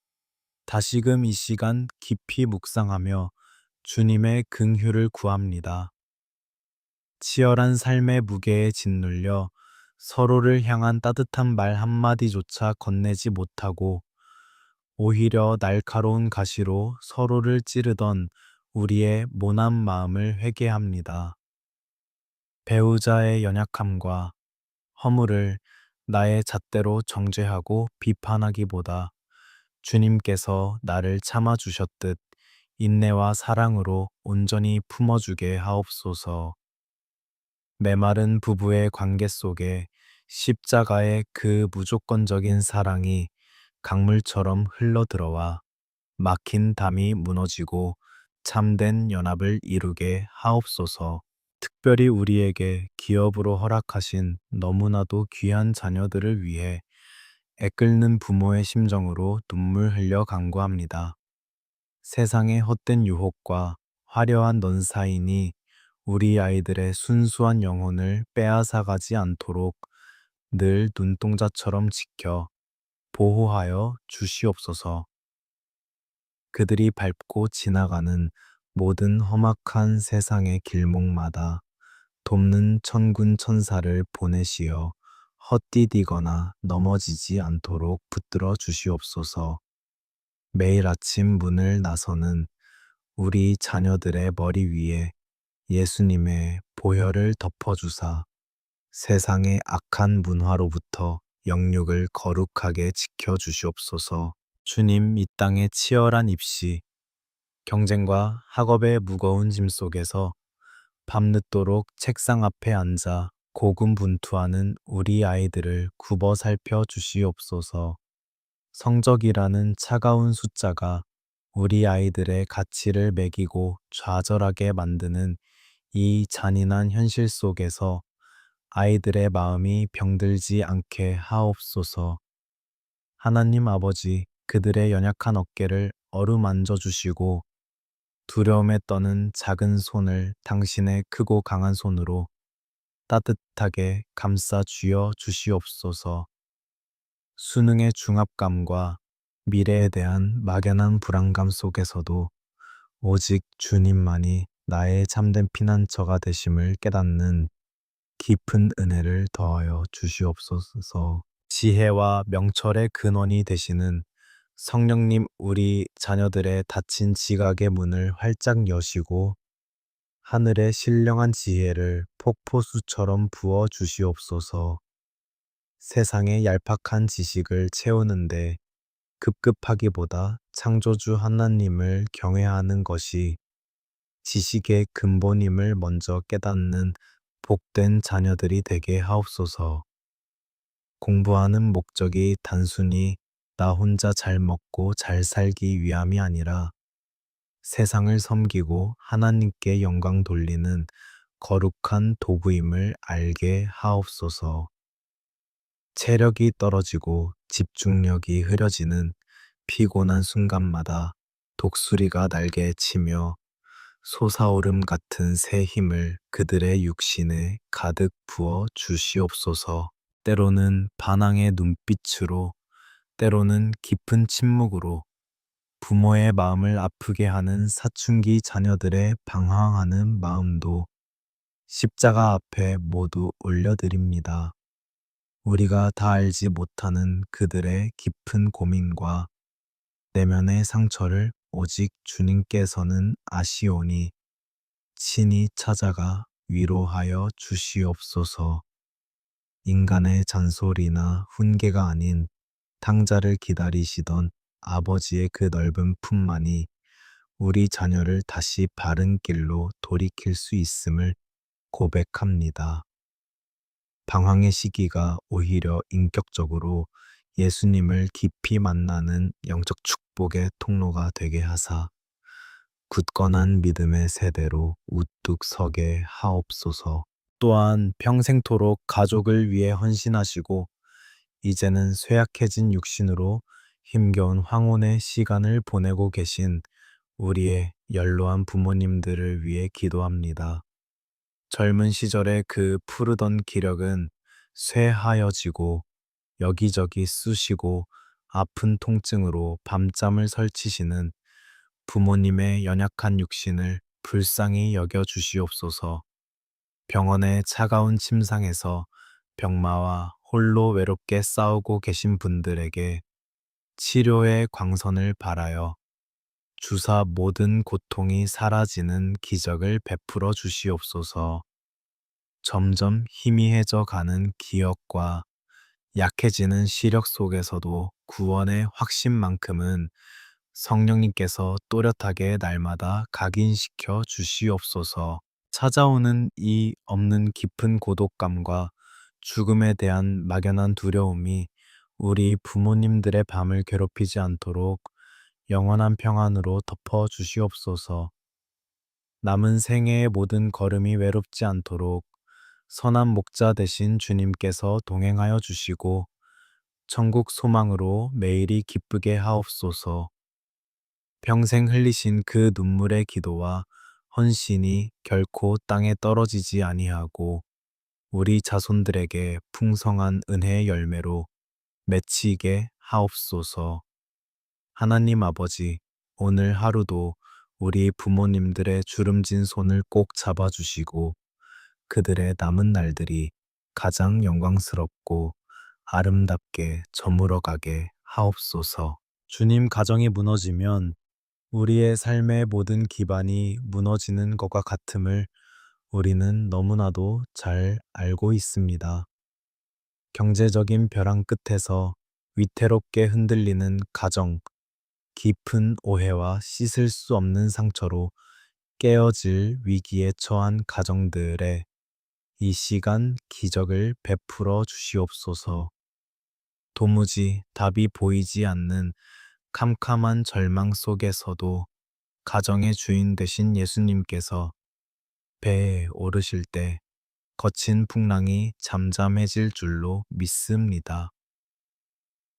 다시금 이 시간 깊이 묵상하며 주님의 긍휼을 구합니다. 치열한 삶의 무게에 짓눌려 서로를 향한 따뜻한 말 한마디조차 건네지 못하고 오히려 날카로운 가시로 서로를 찌르던 우리의 모난 마음을 회개합니다. 배우자의 연약함과 허물을 나의 잣대로 정죄하고 비판하기보다 주님께서 나를 참아주셨듯 인내와 사랑으로 온전히 품어주게 하옵소서. 메마른 부부의 관계 속에 십자가의 그 무조건적인 사랑이 강물처럼 흘러들어와 막힌 담이 무너지고 참된 연합을 이루게 하옵소서. 특별히 우리에게 기업으로 허락하신 너무나도 귀한 자녀들을 위해 애끓는 부모의 심정으로 눈물 흘려 간구합니다. 세상의 헛된 유혹과 화려한 넌사인이 우리 아이들의 순수한 영혼을 빼앗아가지 않도록 늘 눈동자처럼 지켜 보호하여 주시옵소서. 그들이 밟고 지나가는 모든 험악한 세상의 길목마다 돕는 천군 천사를 보내시어 헛디디거나 넘어지지 않도록 붙들어 주시옵소서. 매일 아침 문을 나서는 우리 자녀들의 머리 위에 예수님의 보혈을 덮어주사 세상의 악한 문화로부터 영육을 거룩하게 지켜주시옵소서. 주님, 이 땅의 치열한 입시, 경쟁과 학업의 무거운 짐 속에서 밤늦도록 책상 앞에 앉아 고군분투하는 우리 아이들을 굽어 살펴 주시옵소서. 성적이라는 차가운 숫자가 우리 아이들의 가치를 매기고 좌절하게 만드는 이 잔인한 현실 속에서 아이들의 마음이 병들지 않게 하옵소서. 하나님 아버지, 그들의 연약한 어깨를 어루만져 주시고 두려움에 떠는 작은 손을 당신의 크고 강한 손으로 따뜻하게 감싸 쥐어 주시옵소서. 수능의 중압감과 미래에 대한 막연한 불안감 속에서도 오직 주님만이 나의 참된 피난처가 되심을 깨닫는 깊은 은혜를 더하여 주시옵소서. 지혜와 명철의 근원이 되시는 성령님, 우리 자녀들의 닫힌 지각의 문을 활짝 여시고 하늘의 신령한 지혜를 폭포수처럼 부어 주시옵소서. 세상의 얄팍한 지식을 채우는데 급급하기보다 창조주 하나님을 경외하는 것이 지식의 근본임을 먼저 깨닫는 복된 자녀들이 되게 하옵소서. 공부하는 목적이 단순히 나 혼자 잘 먹고 잘 살기 위함이 아니라 세상을 섬기고 하나님께 영광 돌리는 거룩한 도구임을 알게 하옵소서. 체력이 떨어지고 집중력이 흐려지는 피곤한 순간마다 독수리가 날개 치며 솟아오름 같은 새 힘을 그들의 육신에 가득 부어 주시옵소서. 때로는 반항의 눈빛으로, 때로는 깊은 침묵으로 부모의 마음을 아프게 하는 사춘기 자녀들의 방황하는 마음도 십자가 앞에 모두 올려드립니다. 우리가 다 알지 못하는 그들의 깊은 고민과 내면의 상처를 오직 주님께서는 아시오니 친히 찾아가 위로하여 주시옵소서. 인간의 잔소리나 훈계가 아닌 탕자를 기다리시던 아버지의 그 넓은 품만이 우리 자녀를 다시 바른 길로 돌이킬 수 있음을 고백합니다. 방황의 시기가 오히려 인격적으로 예수님을 깊이 만나는 영적 축복의 통로가 되게 하사 굳건한 믿음의 세대로 우뚝 서게 하옵소서. 또한 평생토록 가족을 위해 헌신하시고 이제는 쇠약해진 육신으로 힘겨운 황혼의 시간을 보내고 계신 우리의 연로한 부모님들을 위해 기도합니다. 젊은 시절의 그 푸르던 기력은 쇠하여지고 여기저기 쑤시고 아픈 통증으로 밤잠을 설치시는 부모님의 연약한 육신을 불쌍히 여겨 주시옵소서. 병원의 차가운 침상에서 병마와 홀로 외롭게 싸우고 계신 분들에게 치료의 광선을 발하여 주사 모든 고통이 사라지는 기적을 베풀어 주시옵소서. 점점 희미해져 가는 기억과 약해지는 시력 속에서도 구원의 확신만큼은 성령님께서 또렷하게 날마다 각인시켜 주시옵소서. 찾아오는 이 없는 깊은 고독감과 죽음에 대한 막연한 두려움이 우리 부모님들의 밤을 괴롭히지 않도록 영원한 평안으로 덮어 주시옵소서. 남은 생애의 모든 걸음이 외롭지 않도록 선한 목자 되신 주님께서 동행하여 주시고 천국 소망으로 매일이 기쁘게 하옵소서. 평생 흘리신 그 눈물의 기도와 헌신이 결코 땅에 떨어지지 아니하고 우리 자손들에게 풍성한 은혜의 열매로 맺히게 하옵소서. 하나님 아버지, 오늘 하루도 우리 부모님들의 주름진 손을 꼭 잡아주시고 그들의 남은 날들이 가장 영광스럽고 아름답게 저물어 가게 하옵소서. 주님 가정이 무너지면 우리의 삶의 모든 기반이 무너지는 것과 같음을 우리는 너무나도 잘 알고 있습니다. 경제적인 벼랑 끝에서 위태롭게 흔들리는 가정, 깊은 오해와 씻을 수 없는 상처로 깨어질 위기에 처한 가정들의 이 시간 기적을 베풀어 주시옵소서. 도무지 답이 보이지 않는 캄캄한 절망 속에서도 가정의 주인 되신 예수님께서 배에 오르실 때 거친 풍랑이 잠잠해질 줄로 믿습니다.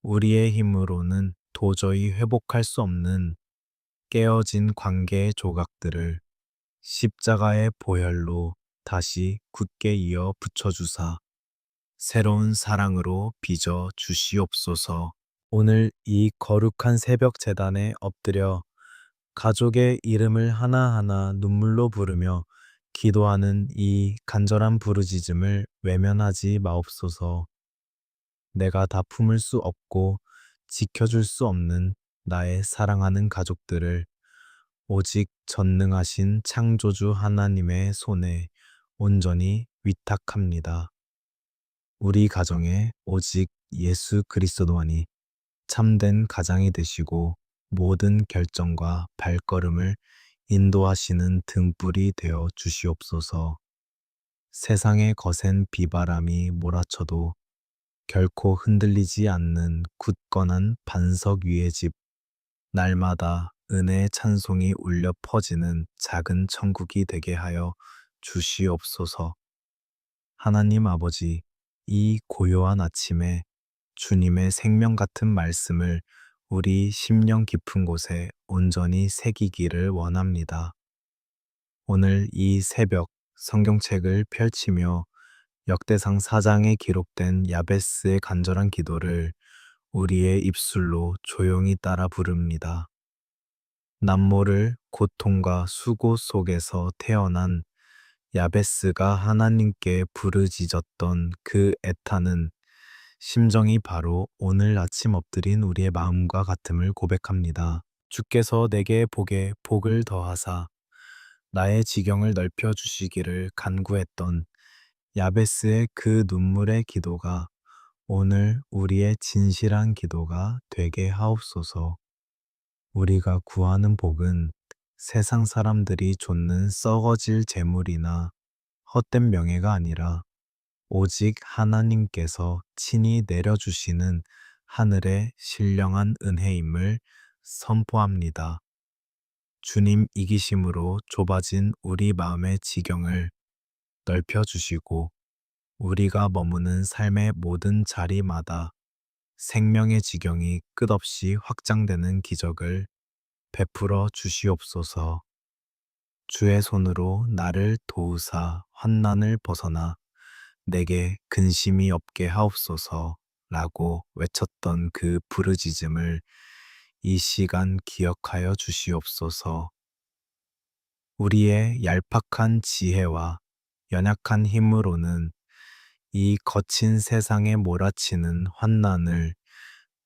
우리의 힘으로는 도저히 회복할 수 없는 깨어진 관계의 조각들을 십자가의 보혈로 다시 굳게 이어 붙여주사 새로운 사랑으로 빚어 주시옵소서. 오늘 이 거룩한 새벽 제단에 엎드려 가족의 이름을 하나하나 눈물로 부르며 기도하는 이 간절한 부르짖음을 외면하지 마옵소서. 내가 다 품을 수 없고 지켜줄 수 없는 나의 사랑하는 가족들을 오직 전능하신 창조주 하나님의 손에 온전히 위탁합니다. 우리 가정에 오직 예수 그리스도만이 참된 가장이 되시고 모든 결정과 발걸음을 인도하시는 등불이 되어 주시옵소서. 세상의 거센 비바람이 몰아쳐도 결코 흔들리지 않는 굳건한 반석 위의 집, 날마다 은혜의 찬송이 울려 퍼지는 작은 천국이 되게 하여 주시옵소서. 하나님 아버지, 이 고요한 아침에 주님의 생명 같은 말씀을 우리 심령 깊은 곳에 온전히 새기기를 원합니다. 오늘 이 새벽 성경책을 펼치며 역대상 4장에 기록된 야베스의 간절한 기도를 우리의 입술로 조용히 따라 부릅니다. 남모를 고통과 수고 속에서 태어난 야베스가 하나님께 부르짖었던 그 애타는 심정이 바로 오늘 아침 엎드린 우리의 마음과 같음을 고백합니다. 주께서 내게 복을 더하사 나의 지경을 넓혀 주시기를 간구했던 야베스의 그 눈물의 기도가 오늘 우리의 진실한 기도가 되게 하옵소서. 우리가 구하는 복은 세상 사람들이 좇는 썩어질 재물이나 헛된 명예가 아니라 오직 하나님께서 친히 내려주시는 하늘의 신령한 은혜임을 선포합니다. 주님 이기심으로 좁아진 우리 마음의 지경을 넓혀주시고 우리가 머무는 삶의 모든 자리마다 생명의 지경이 끝없이 확장되는 기적을 베풀어 주시옵소서. 주의 손으로 나를 도우사 환난을 벗어나 내게 근심이 없게 하옵소서 라고 외쳤던 그 부르짖음을 이 시간 기억하여 주시옵소서. 우리의 얄팍한 지혜와 연약한 힘으로는 이 거친 세상에 몰아치는 환난을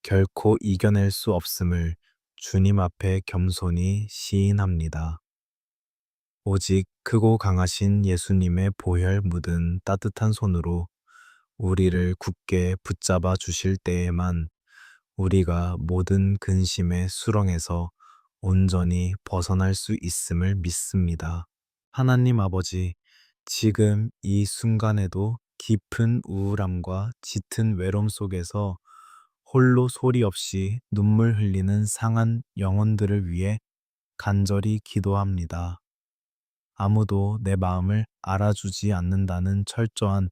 결코 이겨낼 수 없음을 주님 앞에 겸손히 시인합니다. 오직 크고 강하신 예수님의 보혈 묻은 따뜻한 손으로 우리를 굳게 붙잡아 주실 때에만 우리가 모든 근심의 수렁에서 온전히 벗어날 수 있음을 믿습니다. 하나님 아버지, 지금 이 순간에도 깊은 우울함과 짙은 외로움 속에서 홀로 소리 없이 눈물 흘리는 상한 영혼들을 위해 간절히 기도합니다. 아무도 내 마음을 알아주지 않는다는 철저한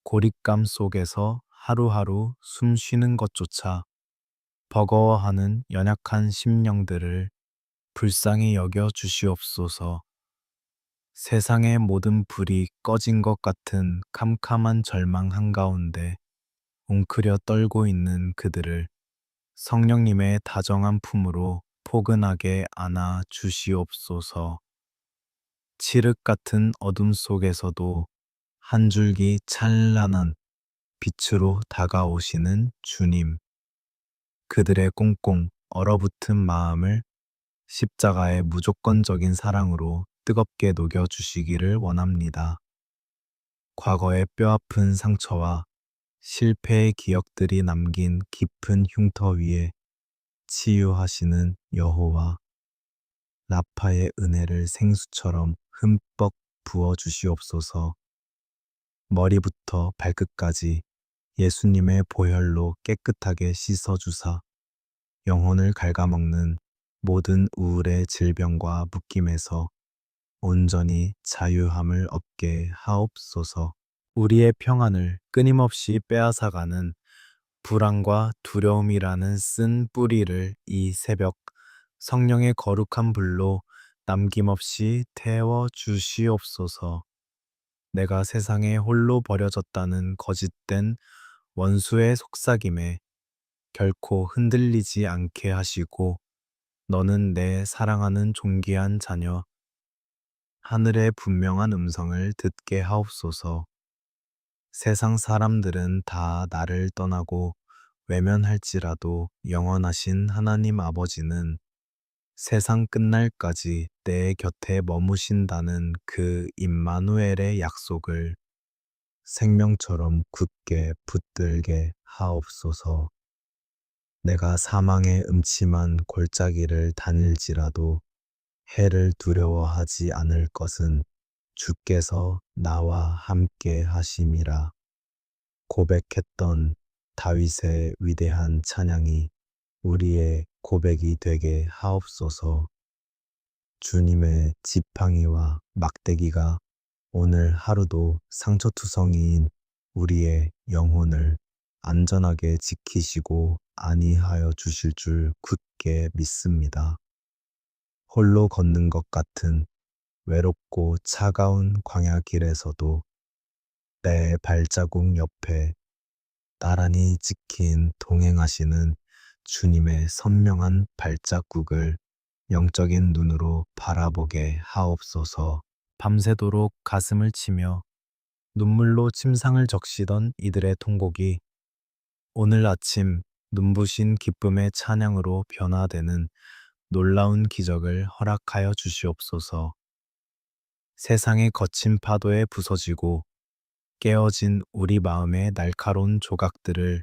고립감 속에서 하루하루 숨 쉬는 것조차 버거워하는 연약한 심령들을 불쌍히 여겨 주시옵소서. 세상의 모든 불이 꺼진 것 같은 캄캄한 절망 한가운데 웅크려 떨고 있는 그들을 성령님의 다정한 품으로 포근하게 안아 주시옵소서. 칠흑 같은 어둠 속에서도 한 줄기 찬란한 빛으로 다가오시는 주님. 그들의 꽁꽁 얼어붙은 마음을 십자가의 무조건적인 사랑으로 뜨겁게 녹여주시기를 원합니다. 과거의 뼈아픈 상처와 실패의 기억들이 남긴 깊은 흉터 위에 치유하시는 여호와, 라파의 은혜를 생수처럼 흠뻑 부어 주시옵소서. 머리부터 발끝까지 예수님의 보혈로 깨끗하게 씻어주사 영혼을 갉아먹는 모든 우울의 질병과 묶임에서 온전히 자유함을 얻게 하옵소서. 우리의 평안을 끊임없이 빼앗아가는 불안과 두려움이라는 쓴 뿌리를 이 새벽 성령의 거룩한 불로 남김없이 태워 주시옵소서. 내가 세상에 홀로 버려졌다는 거짓된 원수의 속삭임에 결코 흔들리지 않게 하시고 너는 내 사랑하는 존귀한 자녀, 하늘의 분명한 음성을 듣게 하옵소서. 세상 사람들은 다 나를 떠나고 외면할지라도 영원하신 하나님 아버지는 세상 끝날까지 내 곁에 머무신다는 그 임마누엘의 약속을 생명처럼 굳게 붙들게 하옵소서. 내가 사망의 음침한 골짜기를 다닐지라도 해를 두려워하지 않을 것은 주께서 나와 함께 하심이라. 고백했던 다윗의 위대한 찬양이 우리의 고백이 되게 하옵소서. 주님의 지팡이와 막대기가 오늘 하루도 상처투성이인 우리의 영혼을 안전하게 지키시고 안위하여 주실 줄 굳게 믿습니다. 홀로 걷는 것 같은 외롭고 차가운 광야 길에서도 내 발자국 옆에 나란히 찍힌 동행하시는 주님의 선명한 발자국을 영적인 눈으로 바라보게 하옵소서. 밤새도록 가슴을 치며 눈물로 침상을 적시던 이들의 통곡이 오늘 아침 눈부신 기쁨의 찬양으로 변화되는 놀라운 기적을 허락하여 주시옵소서. 세상의 거친 파도에 부서지고 깨어진 우리 마음의 날카로운 조각들을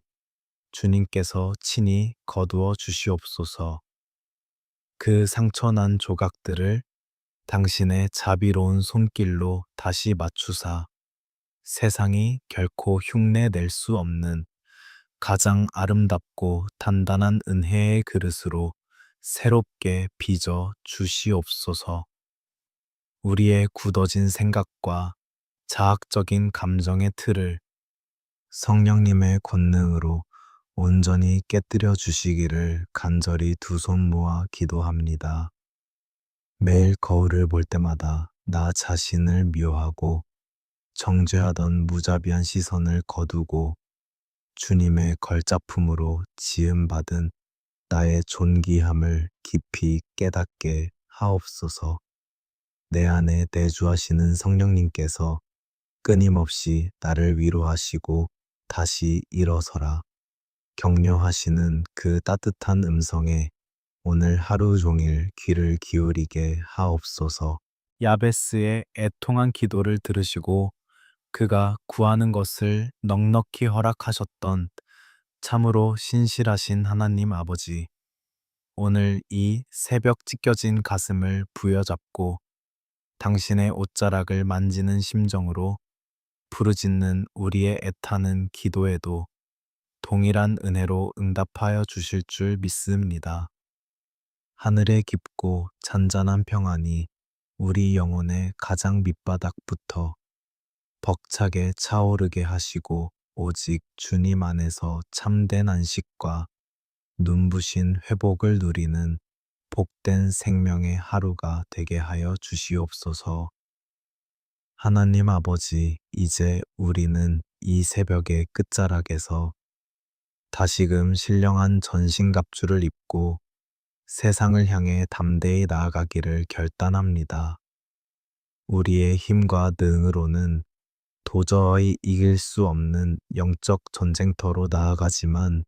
주님께서 친히 거두어 주시옵소서. 그 상처난 조각들을 당신의 자비로운 손길로 다시 맞추사 세상이 결코 흉내 낼 수 없는 가장 아름답고 단단한 은혜의 그릇으로 새롭게 빚어 주시옵소서. 우리의 굳어진 생각과 자학적인 감정의 틀을 성령님의 권능으로 온전히 깨뜨려 주시기를 간절히 두 손 모아 기도합니다. 매일 거울을 볼 때마다 나 자신을 미워하고 정죄하던 무자비한 시선을 거두고 주님의 걸작품으로 지음받은 나의 존귀함을 깊이 깨닫게 하옵소서. 내 안에 내주하시는 성령님께서 끊임없이 나를 위로하시고 다시 일어서라 격려하시는 그 따뜻한 음성에 오늘 하루 종일 귀를 기울이게 하옵소서. 야베스의 애통한 기도를 들으시고 그가 구하는 것을 넉넉히 허락하셨던 참으로 신실하신 하나님 아버지, 오늘 이 새벽 찢겨진 가슴을 부여잡고 당신의 옷자락을 만지는 심정으로 부르짖는 우리의 애타는 기도에도 동일한 은혜로 응답하여 주실 줄 믿습니다. 하늘의 깊고 잔잔한 평안이 우리 영혼의 가장 밑바닥부터 벅차게 차오르게 하시고 오직 주님 안에서 참된 안식과 눈부신 회복을 누리는 복된 생명의 하루가 되게 하여 주시옵소서. 하나님 아버지, 이제 우리는 이 새벽의 끝자락에서 다시금 신령한 전신갑주를 입고 세상을 향해 담대히 나아가기를 결단합니다. 우리의 힘과 능으로는 도저히 이길 수 없는 영적 전쟁터로 나아가지만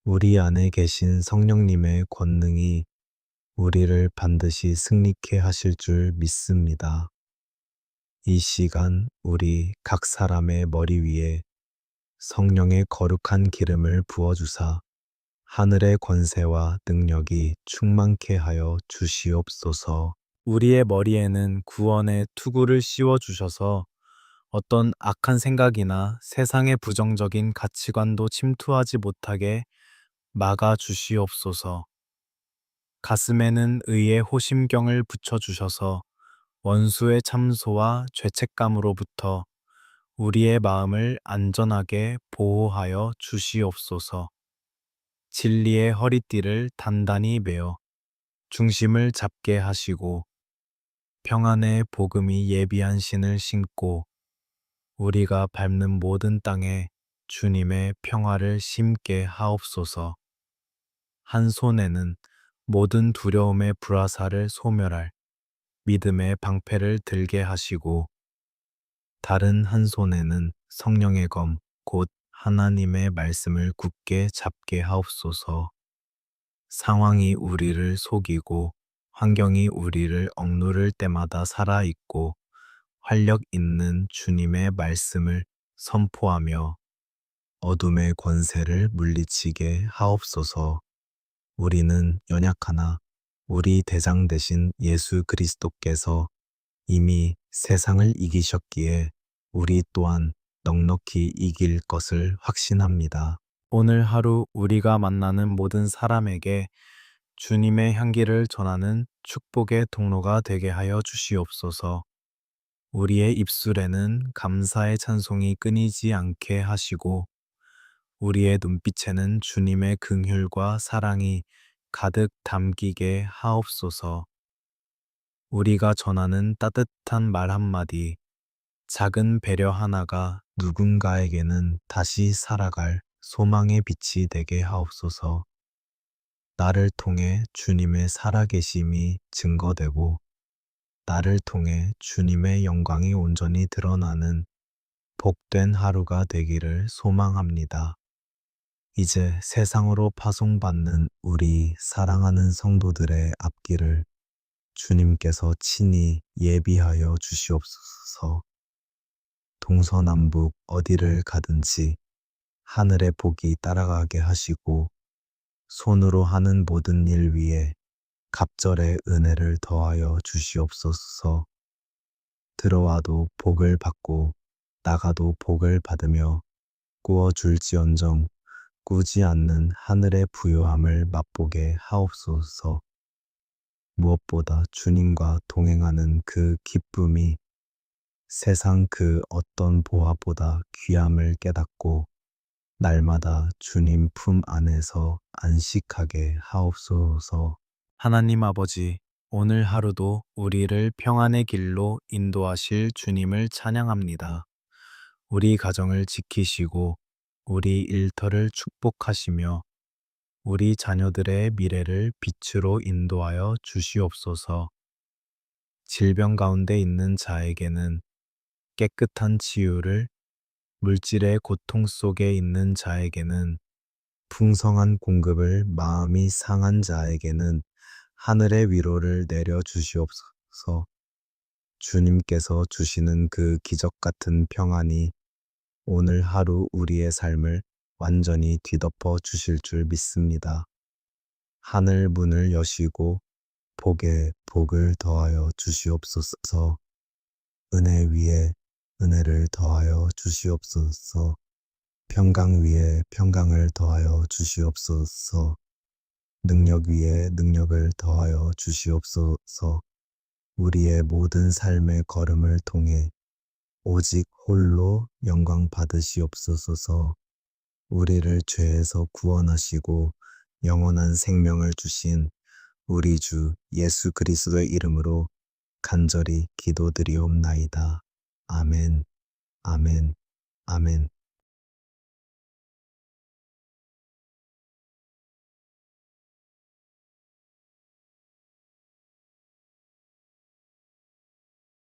우리 안에 계신 성령님의 권능이 우리를 반드시 승리케 하실 줄 믿습니다. 이 시간 우리 각 사람의 머리 위에 성령의 거룩한 기름을 부어주사 하늘의 권세와 능력이 충만케 하여 주시옵소서. 우리의 머리에는 구원의 투구를 씌워 주셔서 어떤 악한 생각이나 세상의 부정적인 가치관도 침투하지 못하게 막아 주시옵소서. 가슴에는 의의 호심경을 붙여 주셔서 원수의 참소와 죄책감으로부터 우리의 마음을 안전하게 보호하여 주시옵소서. 진리의 허리띠를 단단히 메어 중심을 잡게 하시고 평안의 복음이 예비한 신을 신고 우리가 밟는 모든 땅에 주님의 평화를 심게 하옵소서. 한 손에는 모든 두려움의 불화살을 소멸할 믿음의 방패를 들게 하시고 다른 한 손에는 성령의 검, 곧 하나님의 말씀을 굳게 잡게 하옵소서. 상황이 우리를 속이고 환경이 우리를 억누를 때마다 살아있고 활력 있는 주님의 말씀을 선포하며 어둠의 권세를 물리치게 하옵소서. 우리는 연약하나 우리 대장 되신 예수 그리스도께서 이미 세상을 이기셨기에 우리 또한 넉넉히 이길 것을 확신합니다. 오늘 하루 우리가 만나는 모든 사람에게 주님의 향기를 전하는 축복의 통로가 되게 하여 주시옵소서. 우리의 입술에는 감사의 찬송이 끊이지 않게 하시고 우리의 눈빛에는 주님의 긍휼과 사랑이 가득 담기게 하옵소서. 우리가 전하는 따뜻한 말 한마디, 작은 배려 하나가 누군가에게는 다시 살아갈 소망의 빛이 되게 하옵소서. 나를 통해 주님의 살아계심이 증거되고, 나를 통해 주님의 영광이 온전히 드러나는 복된 하루가 되기를 소망합니다. 이제 세상으로 파송받는 우리 사랑하는 성도들의 앞길을 주님께서 친히 예비하여 주시옵소서. 동서남북 어디를 가든지 하늘의 복이 따라가게 하시고, 손으로 하는 모든 일 위에 갑절의 은혜를 더하여 주시옵소서. 들어와도 복을 받고 나가도 복을 받으며 꾸어줄지언정 꾸지 않는 하늘의 부요함을 맛보게 하옵소서. 무엇보다 주님과 동행하는 그 기쁨이 세상 그 어떤 보화보다 귀함을 깨닫고 날마다 주님 품 안에서 안식하게 하옵소서. 하나님 아버지, 오늘 하루도 우리를 평안의 길로 인도하실 주님을 찬양합니다. 우리 가정을 지키시고 우리 일터를 축복하시며 우리 자녀들의 미래를 빛으로 인도하여 주시옵소서. 질병 가운데 있는 자에게는 깨끗한 치유를, 물질의 고통 속에 있는 자에게는 풍성한 공급을, 마음이 상한 자에게는 하늘의 위로를 내려 주시옵소서. 주님께서 주시는 그 기적 같은 평안이 오늘 하루 우리의 삶을 완전히 뒤덮어 주실 줄 믿습니다. 하늘 문을 여시고 복에 복을 더하여 주시옵소서. 은혜 위에 은혜를 더하여 주시옵소서. 평강 위에 평강을 더하여 주시옵소서. 능력 위에 능력을 더하여 주시옵소서. 우리의 모든 삶의 걸음을 통해 오직 홀로 영광 받으시옵소서. 우리를 죄에서 구원하시고 영원한 생명을 주신 우리 주 예수 그리스도의 이름으로 간절히 기도드리옵나이다. 아멘, 아멘, 아멘.